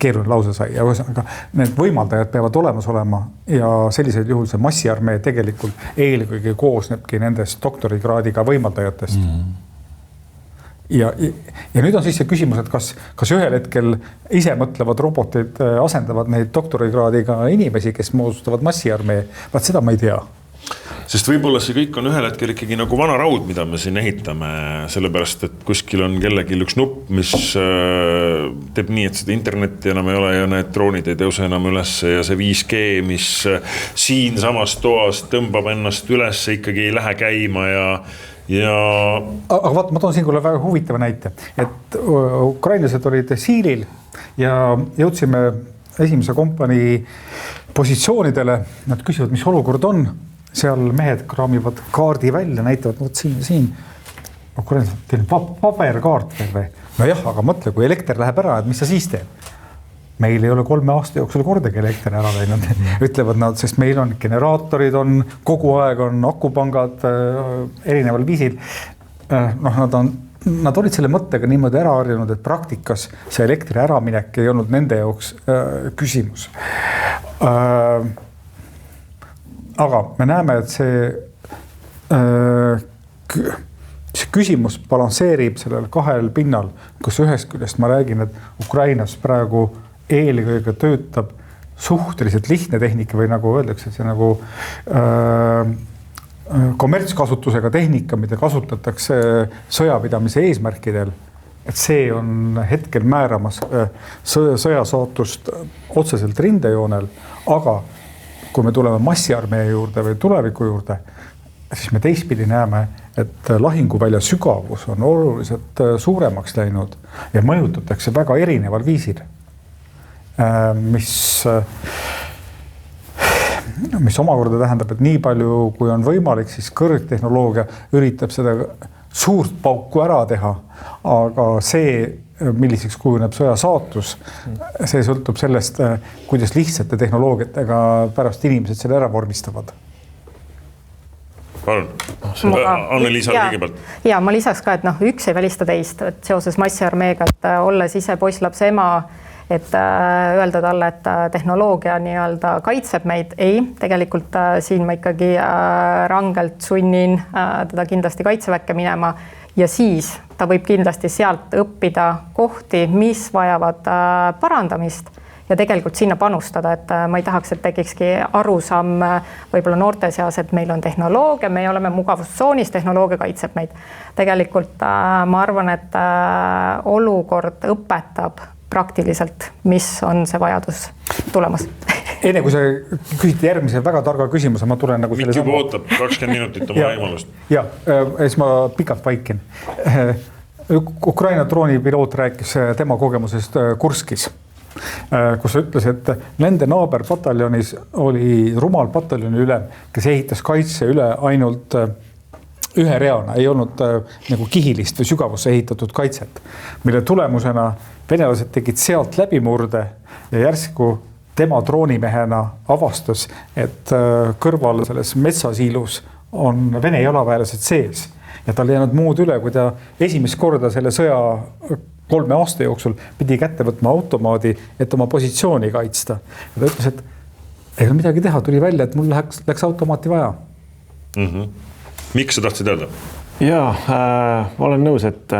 Keeruline lause sai. Ja ühesõnaga, need võimaldajad peavad olemas olema ja sellisel juhul see massiarmee tegelikult eelkõige koosnebki nendest doktorikraadiga võimaldajatest. Ja nüüd on siis see küsimus, et kas ühel hetkel ise mõtlevad robotid asendavad neid doktorikraadiga inimesi, kes moodustavad massiarmee. Vaat seda ma ei tea. Sest võib-olla see kõik on ühel hetkel ikkagi nagu vana raud, mida me siin ehitame, sellepärast, et kuskil on kellelgi üks nupp, mis teeb nii, et seda internetti enam ei ole ja need droonid ei tõuse enam üles ja see 5G, mis siin samas toas tõmbab ennast üles, ikkagi ei lähe käima ja Aga vaata, ma toon siin väga huvitava näite, et ukrainlased olid siilil ja jõudsime esimese kompanii positsioonidele, nad küsivad, mis olukord on. Seal mehed kraamivad kaardi välja, näitavad, vot siin. Ukrainlased, teil on paberkaart või? No jah, aga mõtle, kui elekter läheb ära, et mis sa siis teeb? Meil ei ole 3 aasta jooksul kordagi elekter ära läinud, ütlevad nad, sest meil on generaatorid, on kogu aeg on akupangad erineval viisil. Nad olid selle mõttega niimoodi ära harjunud, et praktikas see elektri äraminek ei olnud nende jaoks küsimus. Aga me näeme, et see küsimus balansseerib sellel 2 pinnal, kus ühest küljest ma räägin, et Ukrainas praegu eelkõige töötab suhteliselt lihtne tehnika või nagu öeldakse, see nagu kommertskasutusega tehnika, mida kasutatakse sõjapidamise eesmärkidel, et see on hetkel määramas sõjasaatust otseselt rindejoonel, aga kui me tuleme massiarmee juurde või tuleviku juurde, siis me teistpidi näeme, et lahinguvälja sügavus on oluliselt suuremaks läinud ja mõjutatakse väga erineval viisil. Mis omakorda tähendab, et nii palju, kui on võimalik, siis kõrgtehnoloogia üritab seda suurt pauku ära teha, aga see, milliseks kujuneb sõja saatus, see sõltub sellest, kuidas lihtsate tehnoloogiatega pärast inimesed selle ära vormistavad. Palun, Anne-Liisa kõigepealt. Ja ma lisaks ka, et üks ei välista teist, et seoses massiarmeega, et olles ise poisslapse ema, et öelda talle, et tehnoloogia nii-öelda kaitseb meid, ei, tegelikult siin ma ikkagi rangelt sunnin teda kindlasti kaitseväkke minema ja siis ta võib kindlasti sealt õppida kohti, mis vajavad parandamist ja tegelikult sinna panustada, et ma ei tahaks, et tekikski arusaam võib-olla noorte seas, et meil on tehnoloogia, me oleme mugavustsoonis, tehnoloogia kaitseb meid. Tegelikult ma arvan, et olukord õpetab praktiliselt, mis on see vajadus tulemas. Enne kui sa küsid järgmise väga targa küsimuse, ma tulen nagu Mikk juba ootab 20 minutit oma võimalust. Ja, siis ma pikalt vaikin. Ukraina droonipiloot rääkis tema kogemusest Kurskis, kus ütles, et nende naaberpataljonis oli rumal pataljoni ülem, kes ehitas kaitse üle ainult ühe reana, ei olnud nagu kihilist või sügavusse ehitatud kaitset, mille tulemusena venelased tegid sealt läbimurde ja järsku tema droonimehena avastas, et kõrval selles metsasiilus on Vene jalaväelased sees ja tal ei jäänud muud üle, kui ta esimest korda selle sõja 3 aasta jooksul pidi kätte võtma automaadi, et oma positsiooni kaitsta. Ja ta ütles, et ei ole midagi teha, tuli välja, et mul läks automaati vaja. Miks sa tahtsid öelda? Jaa, olen nõus, et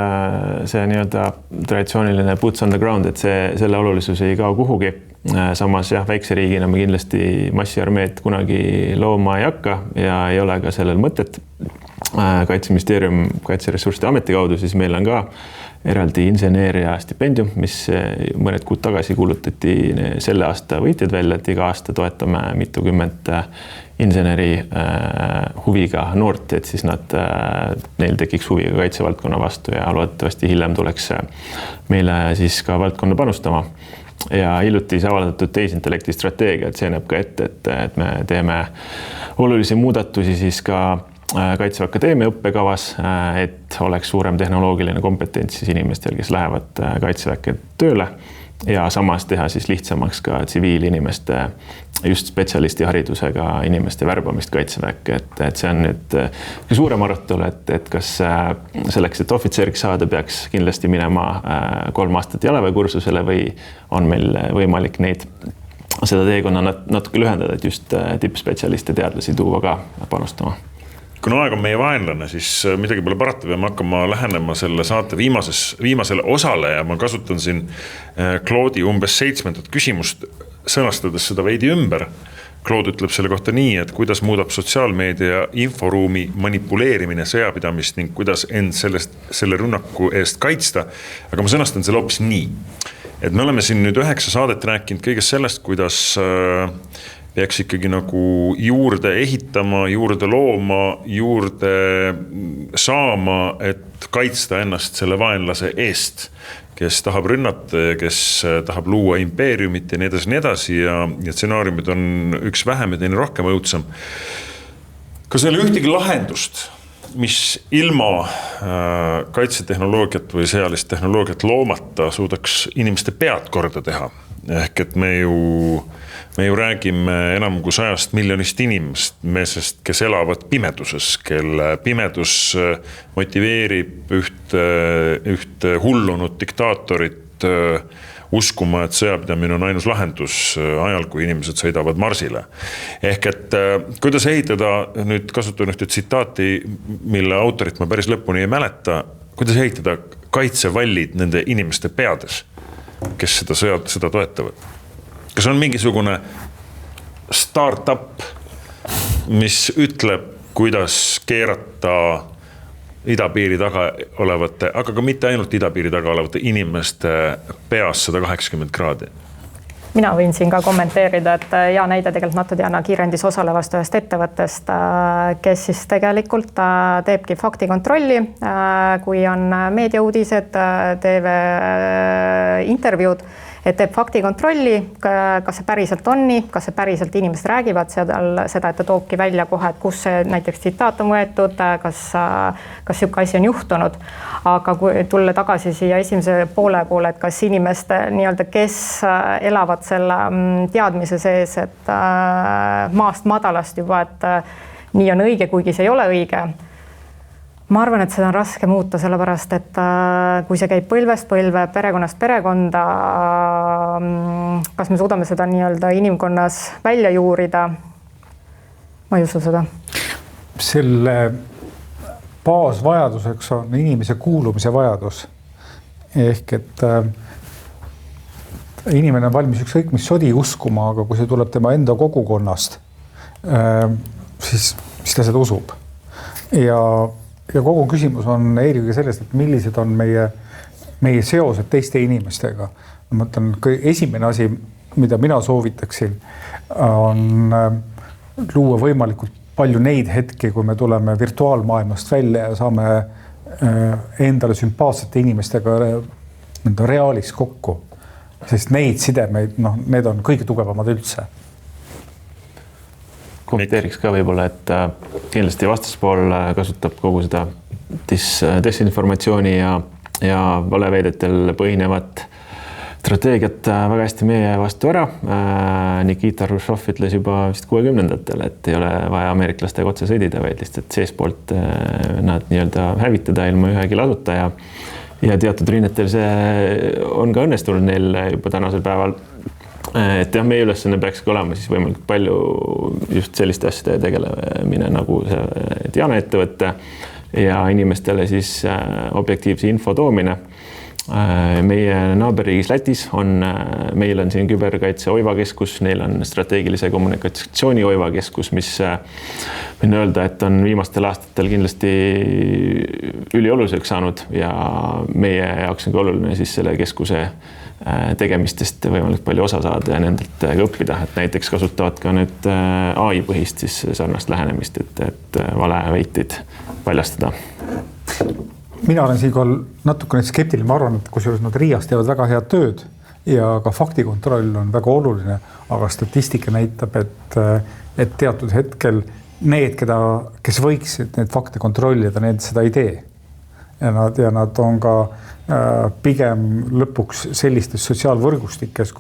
see nii-öelda traditsiooniline boots on the ground, et selle olulisus ei kao kuhugi. Samas jah, väikse riigina me kindlasti massiarmeed kunagi looma ei hakka ja ei ole ka sellel mõtet. Kaitseministeerium Kaitseressursside Ameti kaudu, siis meil on ka eraldi inseneeria stipendium, mis mõned kuud tagasi kuulutati selle aasta võitjad välja, et iga aasta toetame mitukümmend inseneri huviga noort, et siis neil tekiks huviga kaitsevaldkonna vastu ja loodetavasti hiljem tuleks meile siis ka valdkonna panustama. Ja hiljutis avaldatud tehisintellekti strateegia, et see näeb ka ette, et me teeme olulisi muudatusi siis ka Kaitseväe Akadeemia õppekavas, et oleks suurem tehnoloogiline kompetents siis inimestel, kes lähevad Kaitseväkke tööle ja samas teha siis lihtsamaks ka tsiviilinimeste, just spetsialisti haridusega inimeste värbamist Kaitseväkke, et see on nüüd suurem arutelu, et kas selleks, et ohvitseriks saada, peaks kindlasti minema 3 aastat jalaväekursusele või on meil võimalik seda teekonna natuke lühendada, et just tippspetsialiste teadlasi tuua ka panustama. Kuna aeg on meie vaenlane, siis midagi pole parata, peame hakkama lähenema selle saate viimasele osale ja ma kasutan siin Claude'i umbes 7. küsimust, sõnastades seda veidi ümber. Claude ütleb selle kohta nii, et kuidas muudab sotsiaalmeedia inforuumi manipuleerimine sõjapidamist ning kuidas end selle rünnaku eest kaitsta. Aga ma sõnastan selle hoopis nii, et me oleme siin nüüd 9 saadet rääkinud kõigest sellest, kuidas peaks ikkagi nagu juurde ehitama, juurde looma, juurde saama, et kaitsta ennast selle vaenlase eest, kes tahab rünnata, kes tahab luua impeeriumit ja nii edasi ja stsenaariumid on üks vähem ja teine rohkem õudsam. Kas ei ole ühtegi lahendust, mis ilma kaitsetehnoloogiat või sõjalist tehnoloogiat loomata suudaks inimeste pead korda teha? Ehk et me ju räägime enam kui 100 miljonist inimest, meesest, kes elavad pimeduses, kelle pimedus motiveerib üht hullunud diktaatorit uskuma, et sõjapidamine on ainus lahendus ajal, kui inimesed sõidavad Marsile. Ehk et kuidas ehitada, nüüd kasutan ühte tsitaati, mille autorit ma päris lõpuni ei mäleta, kuidas ehitada kaitsevallid nende inimeste peades, kes seda toetavad. Kas on mingisugune startup, mis ütleb, kuidas keerata idapiiri taga olevate, aga ka mitte ainult idapiiri taga olevate inimeste peas 180 kraadi? Mina võin siin ka kommenteerida, et ja näide tegelikult Natodjana kiirendis osalevast ühest ettevõttest, kes siis tegelikult teebki faktikontrolli, kui on meediauudised, TV intervjuud, et teeb faktikontrolli, kas see päriselt on nii, kas see päriselt inimesed räägivad seda, et ta toobki välja kohe, et kus see näiteks tsitaat on võetud, kas siuke asi on juhtunud. Aga kui tulla tagasi siia esimese poole, et kas inimeste nii-öelda, kes elavad selle teadmise sees, et maast madalast juba, et nii on õige, kuigi see ei ole õige. Ma arvan, et seda on raske muuta, sellepärast, et kui see käib põlvest põlve, perekonnast perekonda, kas me suudame seda nii-öelda inimkonnas välja juurida? Ma ei usu seda. Selle baasvajaduseks on inimese kuulumise vajadus. Ehk et inimene on valmis ükskõik mis sodi uskuma, aga kui see tuleb tema enda kogukonnast, siis ta seda usub. Ja kogu küsimus on eelkõige sellest, et millised on meie seosed teiste inimestega. Ma mõtlen, esimene asi, mida mina soovitaksin, on luua võimalikult palju neid hetki, kui me tuleme virtuaalmaailmast välja ja saame endale sümpaatsete inimestega reaalis kokku. Sest neid sidemeid, need on kõige tugevamad üldse. Kommenteeriks ka võib-olla, et kindlasti vastaspool kasutab kogu seda desinformatsiooni ja valeväidetel põhinevat strateegiat väga hästi meie vastu ära. Nikita Hruštšov ütles juba vist 60-ndatel, et ei ole vaja ameeriklastega otse sõdida, vaid lihtsalt seespoolt nad nii-öelda hävitada ilma ühegi lasuta ja teatud rinnetel see on ka õnnestunud neil juba tänasel päeval. Et jah, meie ülesanne peakski olema siis võimalikult palju just selliste asjade tegelemine nagu see Diana ettevõtte ja inimestele siis objektiivse info toomine. Meie naaberriigis Lätis meil on siin küberkaitse oivakeskus, neil on strateegilise kommunikatsiooni oivakeskus, mis võin öelda, et on viimastel aastatel kindlasti ülioluliseks saanud ja meie jaoks on ka oluline siis selle keskuse tegemistest võimalikult palju osa saada ja nendelt ka õppida, et näiteks kasutavad ka nüüd AI põhist siis sarnast lähenemist, et valeväiteid paljastada. Mina olen siinkohal natukene skeptiline, ma arvan, et kusjuures nad Riias teevad väga head tööd ja ka faktikontroll on väga oluline, aga statistika näitab, et teatud hetkel need, kes võiksid need fakte kontrollida, need seda ei tee. Ja nad on ka pigem lõpuks sellistes sotsiaalvõrgustikes,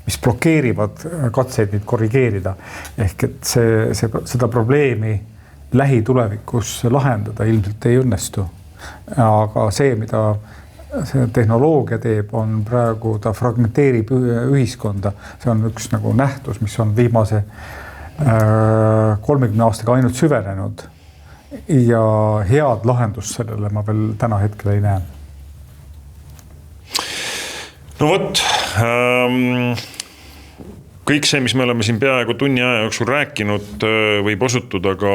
mis blokeerivad katseid neid korrigeerida. Ehk et seda probleemi lähitulevikus lahendada ilmselt ei õnnestu. Aga see, mida see tehnoloogia teeb, on praegu, ta fragmenteerib ühiskonda. See on üks nagu nähtus, mis on viimase 30 aastaga ainult süvenenud ja head lahendust sellele ma veel täna hetkel ei näe. No vot, kõik see, mis me oleme siin peaaegu tunni aja jooksul rääkinud, võib osutuda ka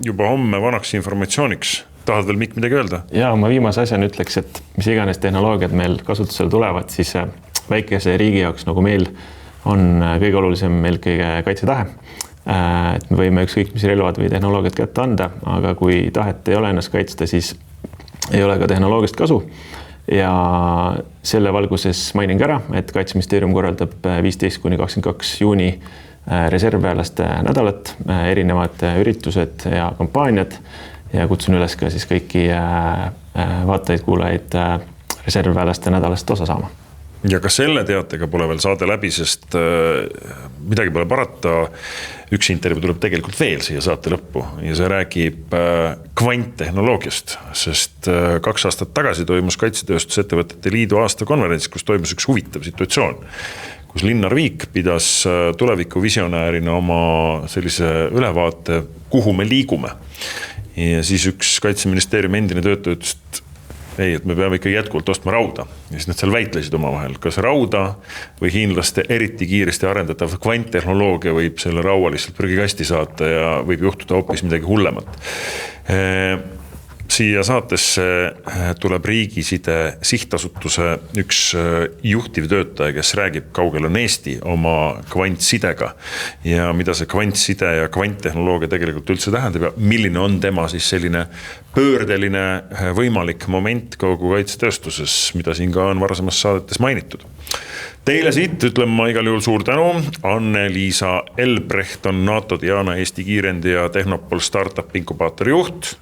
juba homme vanaks informatsiooniks. Tahad veel Mikk midagi öelda? Ja ma viimase asjana ütleks, et mis iganes tehnoloogiad meil kasutusele tulevad, siis väikese riigi jaoks nagu meil on kõige olulisem eelkõige kaitsetahe. Et me võime ükskõik mis relvad või tehnoloogiat kätte anda, aga kui tahet ei ole ennast kaitsta, siis ei ole ka tehnoloogist kasu. Ja selle valguses mainin ära, et Kaitseministeerium korraldab 15-22 juuni reservväelaste nädalat, erinevad üritused ja kampaaniad ja kutsun üles ka siis kõiki vaatajaid, kuulajaid reservväelaste nädalast osa saama. Ja ka selle teatega pole veel saade läbi, sest midagi pole parata. Üks intervjuu tuleb tegelikult veel siia saate lõppu ja see räägib kvanttehnoloogiast, sest 2 aastat tagasi toimus Kaitsetööstusettevõtete Liidu aastakonverents, kus toimus üks huvitav situatsioon, kus Linnar Viik pidas tuleviku visionäärina oma sellise ülevaate, kuhu me liigume. Ja siis üks Kaitseministeeriumi endine töötaja ütles, et me peame ikka jätkuvalt ostma rauda. Ja siis nad seal väitlesid oma vahel, kas rauda või hiinlaste eriti kiiresti arendatav kvanttehnoloogia võib selle raua lihtsalt prügikasti saata ja võib juhtuda hoopis midagi hullemat. Siia saatesse tuleb Riigiside sihtasutuse üks juhtiv töötaja, kes räägib, kaugel on Eesti oma kvantsidega ja mida see kvantside ja kvanttehnoloogia tegelikult üldse tähendab ja milline on tema siis selline pöördeline võimalik moment kogu kaitsetööstuses, mida siin ka on varasemas saadetes mainitud. Teile siit ütlen ma igal juhul suur tänu. Anne-Liisa Elbrecht on NATO Diana Eesti kiirendi ja Tehnopol startup inkubaatori juht.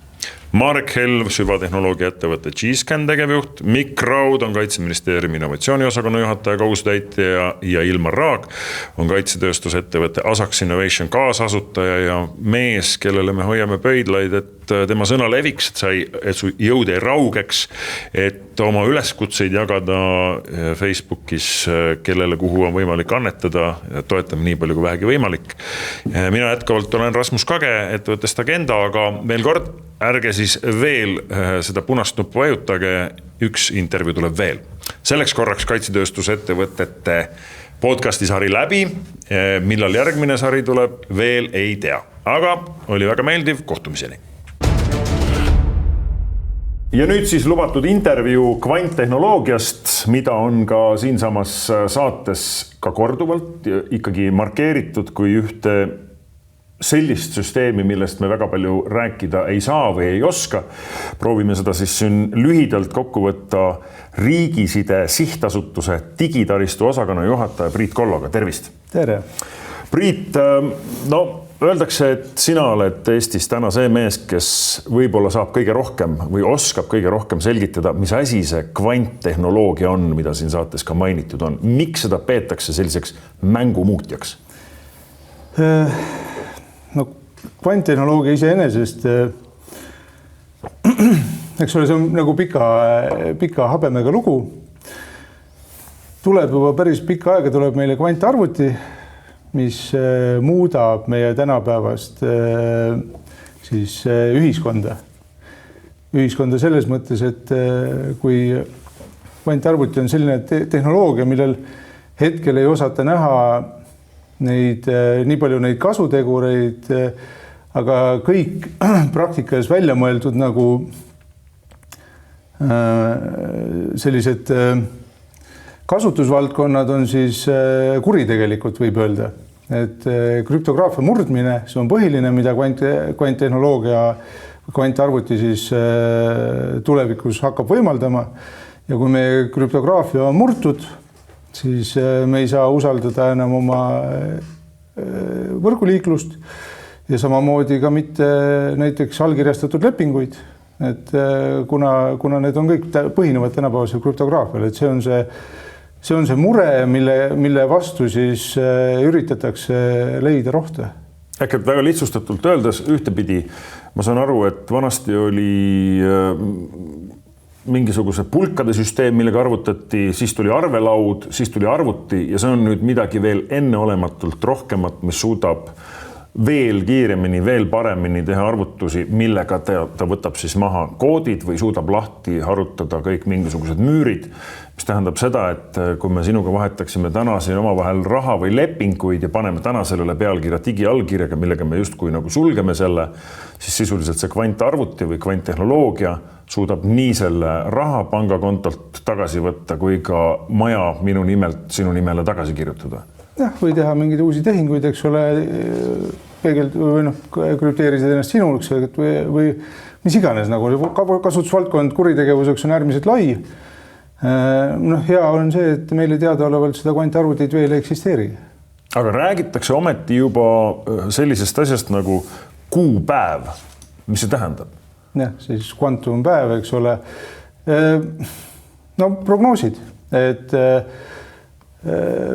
Marek Helv, süvatehnoloogia ettevõtte G-Scan tegevjuht, Mikk Raud on Kaitseministeeriumi innovatsiooniosakonna juhataja kohusetäitja ja Ilmar Raag on Kaitsetööstuse ettevõtte Asax Innovation kaasasutaja ja mees, kellele me hoiame pöidlaid, et tema sõna leviks, et su jõud ei raugeks, et oma üleskutseid jagada Facebookis, kellele kuhu on võimalik annetada, toetame nii palju kui vähegi võimalik. Mina jätkavalt olen Rasmus Kage, ettevõttest Agenda, aga veel kord, ärge siis veel seda punast nuppu vajutage, üks intervjuu tuleb veel. selleks korraks kaitsetööstusettevõtete podcasti sari läbi, millal järgmine sari tuleb, veel ei tea, aga oli väga meeldiv, kohtumiseni. Ja nüüd siis lubatud intervjuu kvanttehnoloogiast, mida on ka siinsamas saates ka korduvalt ikkagi markeeritud kui ühte sellist süsteemi, millest me väga palju rääkida ei saa või ei oska. Proovime seda siis lühidalt kokku võtta Riigiside Sihtasutuse digitaristu osakonna juhataja Priit Kolloga. Tervist! Tere! Priit, öeldakse, et sina oled Eestis täna see mees, kes võib-olla saab kõige rohkem või oskab kõige rohkem selgitada, mis asi see kvanttehnoloogia on, mida siin saates ka mainitud on. Miks seda peetakse selliseks mängumuutjaks? No kvanttehnoloogia iseenesest, eks ole, see on nagu pika habemega lugu. Tuleb juba päris pikka aega, tuleb meile kvantarvuti, mis muudab meie tänapäevast siis ühiskonda. Ühiskonda selles mõttes, et kui kvantarvuti on selline tehnoloogia, millel hetkel ei osata näha nii palju neid kasutegureid, aga kõik praktikas välja mõeldud nagu sellised kasutusvaldkonnad on siis kuritegelikult, võib öelda. Et krüptograafia murdmine, see on põhiline, mida kvanttehnoloogia, kvantarvuti siis tulevikus hakkab võimaldama. Ja kui meie krüptograafia on murtud, siis me ei saa usaldada enam oma võrguliiklust ja samamoodi ka mitte näiteks allkirjastatud lepinguid. Et kuna need on kõik põhinevad tänapäevasel krüptograafial, et see on see mure, mille vastu siis üritatakse leida rohte. Äkki väga lihtsustatult öeldes ühtepidi, ma saan aru, et vanasti oli mingisuguse pulkade süsteem, millega arvutati, siis tuli arvelaud, siis tuli arvuti ja see on nüüd midagi veel enneolematult rohkemat, mis suudab veel kiiremini, veel paremini teha arvutusi, millega ta võtab siis maha koodid või suudab lahti harutada kõik mingisugused müürid, mis tähendab seda, et kui me sinuga vahetaksime täna siin omavahel raha või lepinguid ja paneme täna sellele pealkirja digiallkirjaga, millega me justkui nagu sulgeme selle, siis sisuliselt see kvantarvuti või kvanttehnoloogia suudab nii selle raha pangakontolt tagasi võtta kui ka maja minu nimelt sinu nimele tagasi kirjutada. Või teha mingeid uusi tehinguid, eks ole, krüpteerisid ennast sinuluks või mis iganes, nagu kasutusvaldkond kuritegevuseks on äärmiselt lai. Hea on see, et meile teadaolevalt seda kvantarvutit veel ei eksisteeri. Aga räägitakse ometi juba sellisest asjast nagu kuupäev. Mis see tähendab? Jah, siis kvantumpäev, eks ole. Prognoosid, et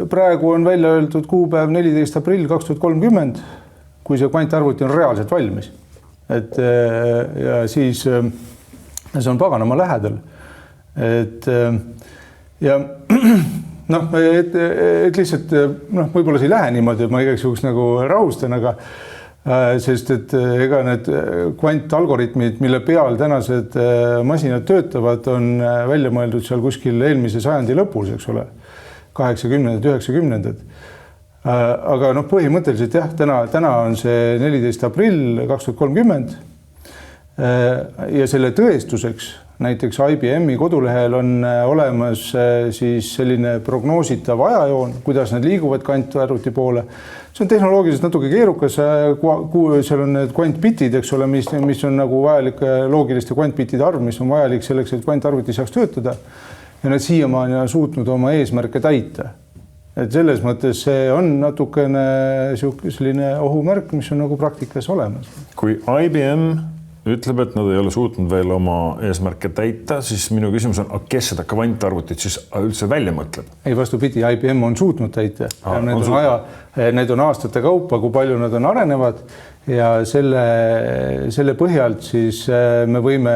praegu on välja öeldud kuupäev 14. aprill 2030, kui see kvantarvuti on reaalselt valmis. Ja siis see on paganama lähedal. Ja et lihtsalt võib-olla see ei lähe niimoodi, et ma igaks juhuks nagu rahustan, aga sest et ega need kvantalgoritmid, mille peal tänased masinad töötavad, on välja mõeldud seal kuskil eelmise sajandi lõpus, eks ole, 80-ndad, 90-ndad. Aga põhimõtteliselt jah, täna on see 14. aprill 2030 ja selle tõestuseks näiteks IBM-i kodulehel on olemas siis selline prognoositav ajajoon, kuidas need liiguvad kvantarvuti poole. See on tehnoloogiliselt natuke keerukas, seal on need kvantbitid, eks ole, mis on nagu vajalik loogiliste kvantbitide arv, mis on vajalik selleks, et kvantarvuti saaks töötada. Ja need siiamaani on suutnud oma eesmärke täita. Et selles mõttes see on natukene selline ohumärk, mis on nagu praktikas olemas. Kui IBM ütleb, et nad ei ole suutnud veel oma eesmärke täita, siis minu küsimus on, kes seda kvantarvutit siis üldse välja mõtleb? Ei, vastupidi, IBM on suutnud täita. Need on aastate kaupa, kui palju nad on arenevad ja selle põhjalt siis me võime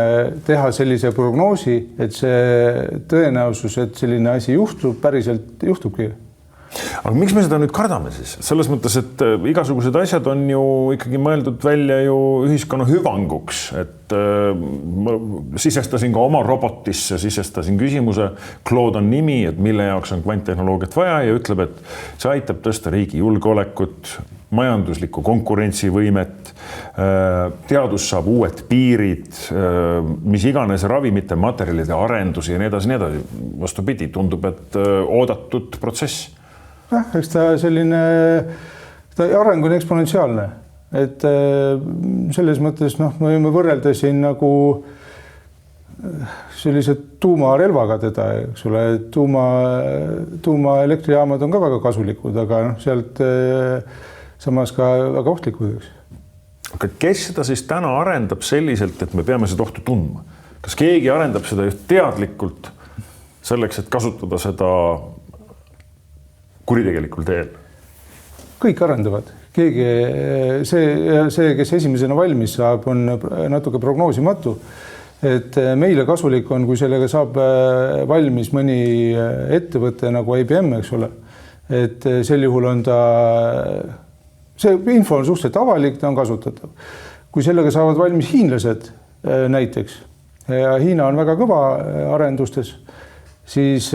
teha sellise prognoosi, et see tõenäosus, et selline asi juhtub, päriselt juhtubki. Aga miks me seda nüüd kardame siis? Selles mõttes, et igasugused asjad on ju ikkagi mõeldud välja ju ühiskonna hüvanguks, et ma sisestasin ka oma robotisse, sisestasin küsimuse, Claude on nimi, et mille jaoks on kvanttehnoloogiat vaja ja ütleb, et see aitab tõsta riigi julgeolekut, majanduslikku konkurentsivõimet, teadus saab uued piirid, mis iganes ravimite, materjalide arendusi ja nii edasi. Vastupidi, tundub, et oodatud protsess. Eks ta selline areng on eksponentsiaalne, et selles mõttes me võime võrrelda siin nagu sellise tuumarelvaga teda, eks ole, tuumaelektrijaamad on ka väga kasulikud, aga sealt samas ka väga ohtlikud. Aga kes seda siis täna arendab selliselt, et me peame seda ohtu tundma? Kas keegi arendab seda just teadlikult selleks, et kasutada seda kuritegelikul teel? Kõik arendavad. Keegi, see, kes esimesena valmis saab, on natuke prognoosimatu. Et meile kasulik on, kui sellega saab valmis mõni ettevõte nagu IBM, eks ole. Et sel juhul on see info on suhteliselt avalik, ta on kasutatav. Kui sellega saavad valmis hiinlased näiteks, ja Hiina on väga kõva arendustes, siis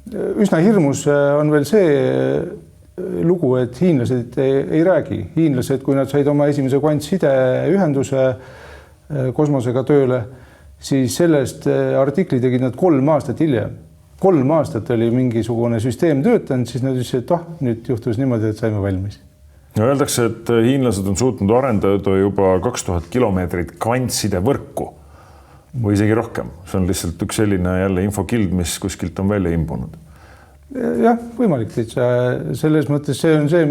üsna hirmus on veel see lugu, et hiinlased ei räägi. Hiinlased, kui nad said oma esimese kvantsideühenduse kosmosega tööle, siis sellest artikli tegid nad 3 aastat hiljem. 3 aastat oli mingisugune süsteem töötanud, siis nad ütlesid, et nüüd juhtus niimoodi, et saime valmis. Ja öeldakse, et hiinlased on suutnud arendada juba 2000 kilomeetrit kvantside võrku või isegi rohkem. See on lihtsalt üks selline jälle infokild, mis kuskilt on välja imbunud. Jah, võimalik täitsa. Selles mõttes see on see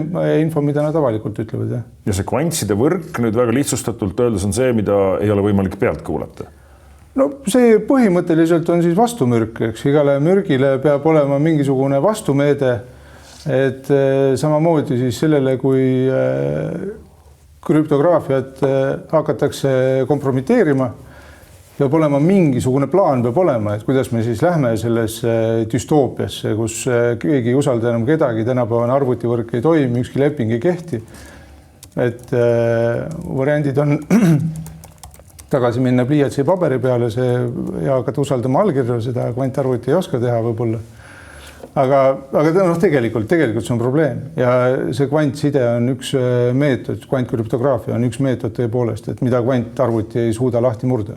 info, mida nad avalikult ütlevad. Ja see kvantside võrk nüüd väga lihtsustatult öeldes on see, mida ei ole võimalik pealt kuulata. No see põhimõtteliselt on siis vastumürk, eks igale mürgile peab olema mingisugune vastumeede, et samamoodi siis sellele, kui krüptograafiat hakatakse kompromiteerima, peab olema mingisugune plaan, peab olema, et kuidas me siis lähme sellesse düstoopiasse, kus keegi ei usalda enam kedagi, tänapäevane arvutivõrk ei toimi, ükski leping ei kehti. Et variandid on tagasi minna pliiatsi ja paberi peale ja hakata usaldama allkirja, seda kvantarvuti ei oska teha võib-olla. Aga tegelikult see on probleem ja see kvantside on üks meetod, kvantkrüptograafia on üks meetod tõepoolest, et mida kvantarvuti ei suuda lahti murda.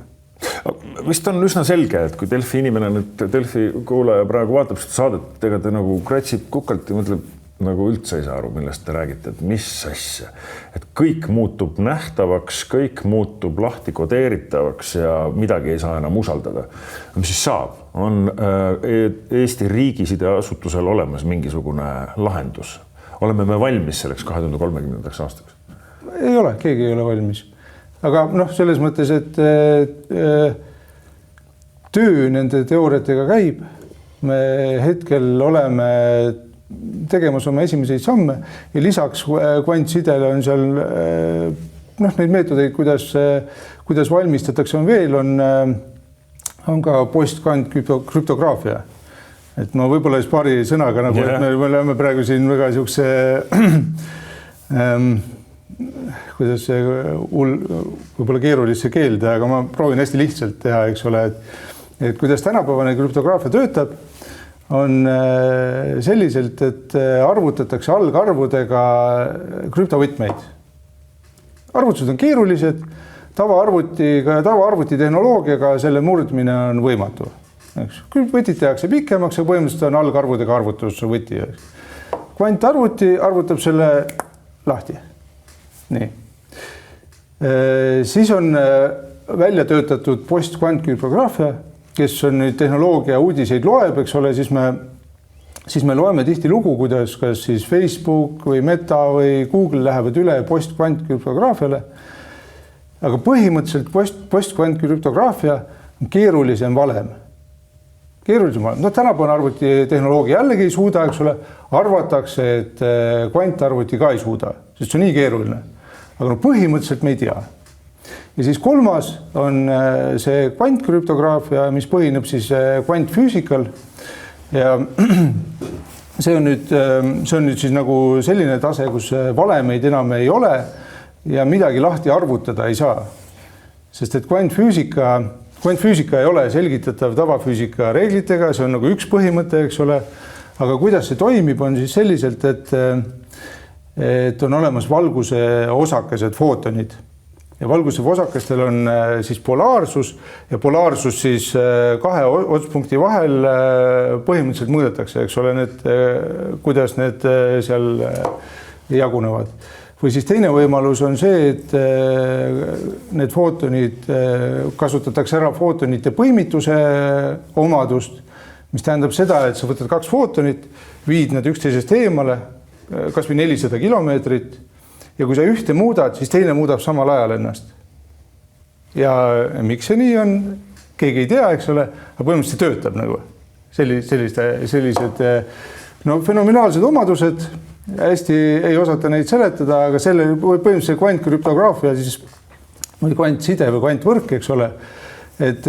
Vist on üsna selge, et kui Delfi inimene nüüd Delfi kuulaja praegu vaatab seda saadet, ega ta nagu kratsib kukalt ja mõtleb, nagu üldse ei saa aru, millest te räägite, et mis asja, et kõik muutub nähtavaks, kõik muutub lahti kodeeritavaks ja midagi ei saa enam usaldada. Mis siis saab? On Eesti riigisideasutusel olemas mingisugune lahendus? Oleme me valmis selleks 2030. aastaks? Ei ole, keegi ei ole valmis. Aga selles mõttes, et töö nende teooriatega käib. Me hetkel oleme tegemas oma esimeseid samme ja lisaks kvantsidele on seal neid meetodeid, kuidas valmistatakse on veel, on ka postkvantkrüptograafia. Et ma võib-olla paari sõnaga, nagu, et me oleme praegu siin väga siukse kuidas see võib-olla keerulisse keelde, aga ma proovin hästi lihtsalt teha, eks ole, et kuidas tänapäevane krüptograafia töötab, on selliselt, et arvutatakse algarvudega krüptovõtmeid. Arvutused on keerulised, tavaarvuti tehnoloogiaga selle murdmine on võimatu. Võtid tehakse pikemaks ja põhimõtteliselt on algarvudega arvutusvõti. Kvantarvuti arvutab selle lahti. Nii. Siis on välja töötatud postkvantkrüptograafia, kes on nüüd tehnoloogia uudiseid loeb, eks ole, siis me loeme tihti lugu, kuidas kas siis Facebook või Meta või Google lähevad üle postkvantkrüptograafiale. Aga põhimõtteliselt postkvantkrüptograafia on keerulisem valem. Tänapäevane arvutitehnoloogia jällegi ei suuda, eks ole, arvatakse, et kvantarvuti ka ei suuda, sest see on nii keeruline. Aga põhimõtteliselt me ei tea. Ja siis kolmas on see kvantkrüptograafia, mis põhineb siis kvantfüüsikal ja see on nüüd siis nagu selline tase, kus valemeid enam ei ole ja midagi lahti arvutada ei saa. Sest et kvantfüüsika ei ole selgitatav tavafüüsika reeglitega, see on nagu üks põhimõte, eks ole, aga kuidas see toimib, on siis selliselt, et on olemas valguse osakesed, footonid. Ja valguse osakestel on siis polaarsus ja polaarsus siis kahe otspunkti vahel põhimõtteliselt mõõdetakse, eks ole, kuidas need seal jagunevad. Või siis teine võimalus on see, et need footonid kasutatakse ära footonite põimituse omadust, mis tähendab seda, et sa võtad kaks footonit, viid nad üksteisest eemale, kas või 400 kilomeetrit, ja kui sa ühte muudad, siis teine muudab samal ajal ennast. Ja miks see nii on, keegi ei tea, eks ole, aga põhimõtteliselt töötab nagu. Sellised fenomenaalsed omadused, hästi ei osata neid seletada, aga selle põhimõtteliselt kvantkrüptograafia või kvantside või kvantvõrk, eks ole, et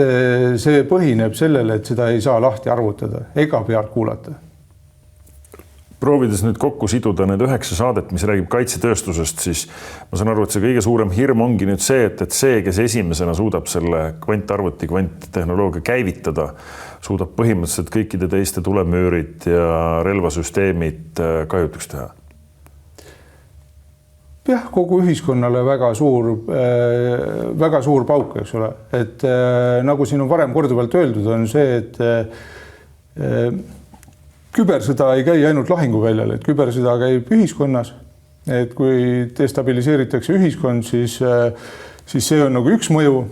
see põhineb sellele, et seda ei saa lahti arvutada ega pealt kuulata. Proovides nüüd kokku siduda need 9 saadet, mis räägib kaitsetööstusest, siis ma saan aru, et see kõige suurem hirm ongi nüüd see, et see, kes esimesena suudab selle kvantarvuti, kvanttehnoloogia käivitada, suudab põhimõtteliselt kõikide teiste tulemüürid ja relvasüsteemid kahjutuks teha. Jah, kogu ühiskonnale väga suur pauk, eks ole. Et nagu siin on varem korduvalt öeldud, on see, et kübersõda ei käi ainult lahinguväljal, et kübersõda käib ühiskonnas, et kui destabiliseeritakse ühiskond, siis see on nagu üks mõju.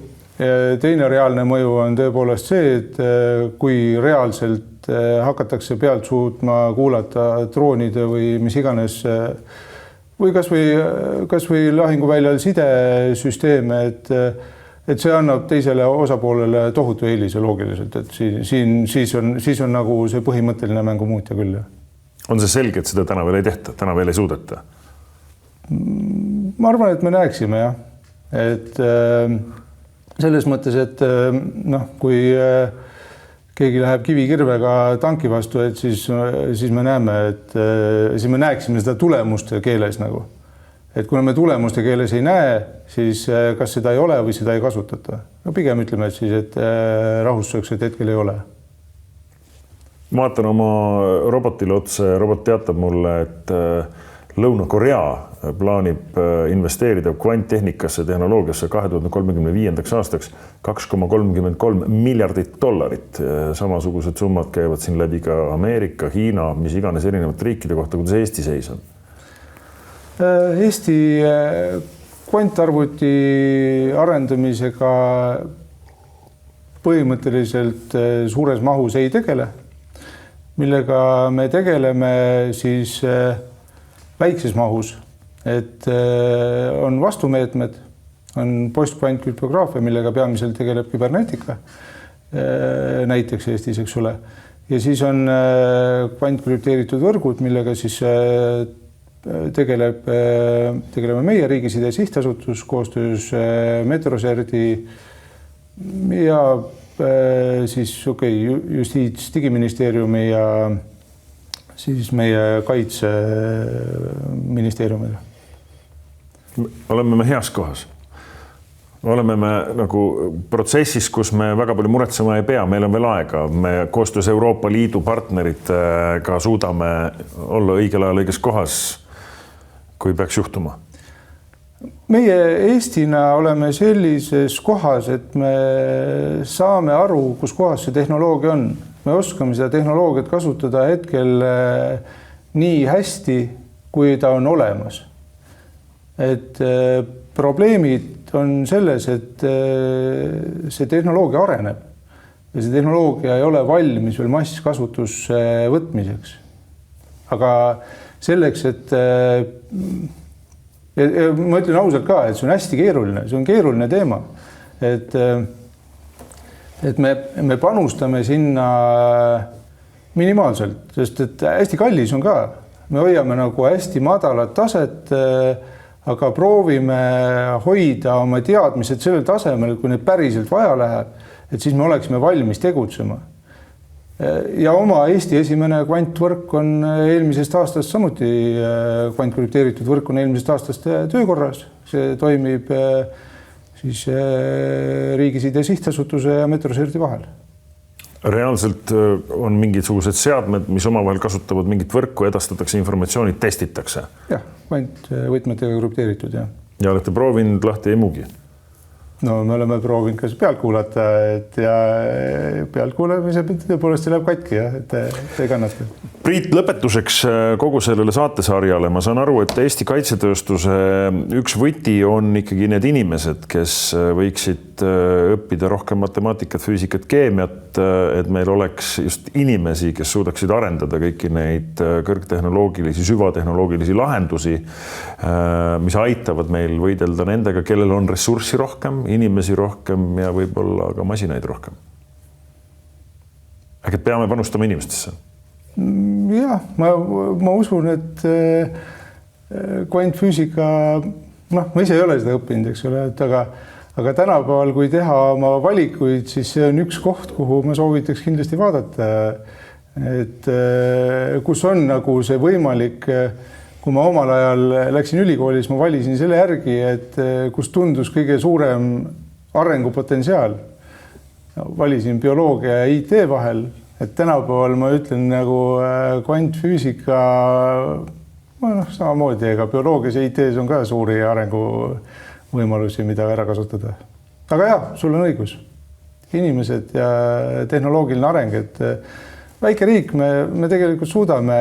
Teine reaalne mõju on tõepoolest see, et kui reaalselt hakatakse pealt suutma kuulata droonide või mis iganes või kas või lahinguväljal sidesüsteeme, et see annab teisele osapoolele tohutu eelise loogiliselt, et siis on nagu see põhimõtteline mängu muutja küll. On see selge, et seda täna veel ei tehta, täna veel ei suudeta? Ma arvan, et me näeksime, jah. Et selles mõttes, et kui keegi läheb kivikirvega tanki vastu, et siis me näeme, et siis me näeksime seda tulemuste keeles nagu. Et kuna me tulemuste keeles ei näe, siis kas seda ei ole või seda ei kasutata. No pigem ütleme, et rahustuseks, et hetkel ei ole. Ma vaatan oma robotile otse, robot teatab mulle, et Lõuna-Korea plaanib investeerida kvanttehnikasse tehnoloogiasse 2035. aastaks $2,33 miljardit. Samasugused summad käivad siin läbi ka Ameerika, Hiina, mis iganes erinevate riikide kohta, kuidas Eesti seis on? Eesti kvantarvuti arendamisega põhimõtteliselt suures mahus ei tegele, millega me tegeleme siis väikses mahus, et on vastumeetmed, on postkvantküptograafia, millega peamiselt tegeleb küberneetika, näiteks Eestis, eks ole, ja siis on kvantkrüpteeritud võrgud, millega siis tegeleme meie Riigiside Sihtasutus koostöös Metroserdi ja siis Justiits Digiministeeriumi ja siis meie Kaitseministeeriumiga. Oleme me heas kohas. Oleme me nagu protsessis, kus me väga palju muretsema ei pea, meil on veel aega. Me koostöös Euroopa Liidu partneritega suudame olla õigel ajal õiges kohas, kui peaks juhtuma. Meie Eestina oleme sellises kohas, et me saame aru, kus kohas see tehnoloogia on. Me oskame seda tehnoloogiat kasutada hetkel nii hästi, kui ta on olemas. Et probleemid on selles, et see tehnoloogia areneb ja see tehnoloogia ei ole valmis veel masskasutusse võtmiseks. Aga selleks, et ma ütlen ausalt ka, et see on hästi keeruline, see on keeruline teema, et me panustame sinna minimaalselt, sest et hästi kallis on ka. Me hoiame nagu hästi madalat taset, aga proovime hoida oma teadmised sellel tasemel, kui need päriselt vaja läheb, et siis me oleksime valmis tegutsema. ja oma Eesti esimene kvantvõrk on eelmisest aastast samuti, kvantkrüpteeritud võrk on eelmisest aastast töökorras, see toimib siis Riigiside Sihtasutuse ja Metroserti vahel. Reaalselt on mingisugused seadmed, mis omavahel kasutavad mingit võrku, edastatakse informatsiooni, testitakse? Jah, kvantvõtmetega krüpteeritud, jah. Ja olete proovinud lahti emugi? No me oleme proovinud ka pealt kuulata, ja pealt kuulamise tõepoolest see läheb katki, jah, et ei kannata. Priit, lõpetuseks kogu sellele saatesarjale ma saan aru, et Eesti kaitsetööstuse üks võti on ikkagi need inimesed, kes võiksid õppida rohkem matemaatikat, füüsikat, keemiat, et meil oleks just inimesi, kes suudaksid arendada kõiki neid kõrgtehnoloogilisi, süvatehnoloogilisi lahendusi, mis aitavad meil võidelda nendega, kellel on ressurssi rohkem, inimesi rohkem ja võib-olla ka masinaid rohkem. Äkki peame panustama inimestesse? Jah, ma usun, et kvantfüüsika, ma ise ei ole seda õppinud, eks ole, aga tänapäeval, kui teha oma valikuid, siis see on üks koht, kuhu ma soovitaks kindlasti vaadata, et kus on nagu see võimalik, kui ma omal ajal läksin ülikoolis, ma valisin selle järgi, et kus tundus kõige suurem arengupotentsiaal. Valisin bioloogia ja IT vahel, et tänapäeval ma ütlen nagu kvantfüüsika, samamoodi, ega bioloogias ja IT-s on ka suuri arenguvõimalusi, mida ära kasutada. Aga jah, sul on õigus. Inimesed ja tehnoloogiline areng, et väike riik, me tegelikult suudame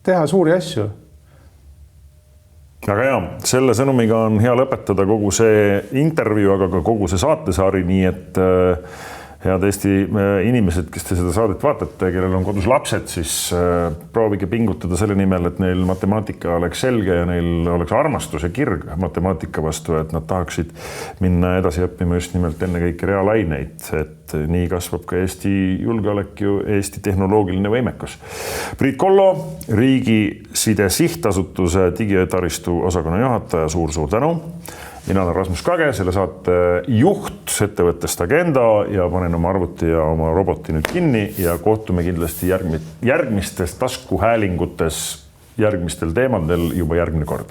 teha suuri asju. Aga jah, selle sõnumiga on hea lõpetada kogu see intervjuu, aga ka kogu see saatesari, nii et head Eesti inimesed, kes te seda saadet vaatate, kellel on kodus lapsed, siis proovige pingutada selle nimel, et neil matemaatika oleks selge ja neil oleks armastus ja kirg matemaatika vastu, et nad tahaksid minna edasi õppima just nimelt enne kõiki reaalaineid, et nii kasvab ka Eesti julgeolek ju Eesti tehnoloogiline võimekus. Priit Kollo, Riigiside Sihtasutuse digitaristu osakonna juhataja, suur-suur tänu. Mina olen Rasmus Kage, selle saate juht ettevõttest Agenda ja panen oma arvuti ja oma roboti nüüd kinni ja kohtume kindlasti järgmistes taskuhäälingutes järgmistel teemadel juba järgmine kord.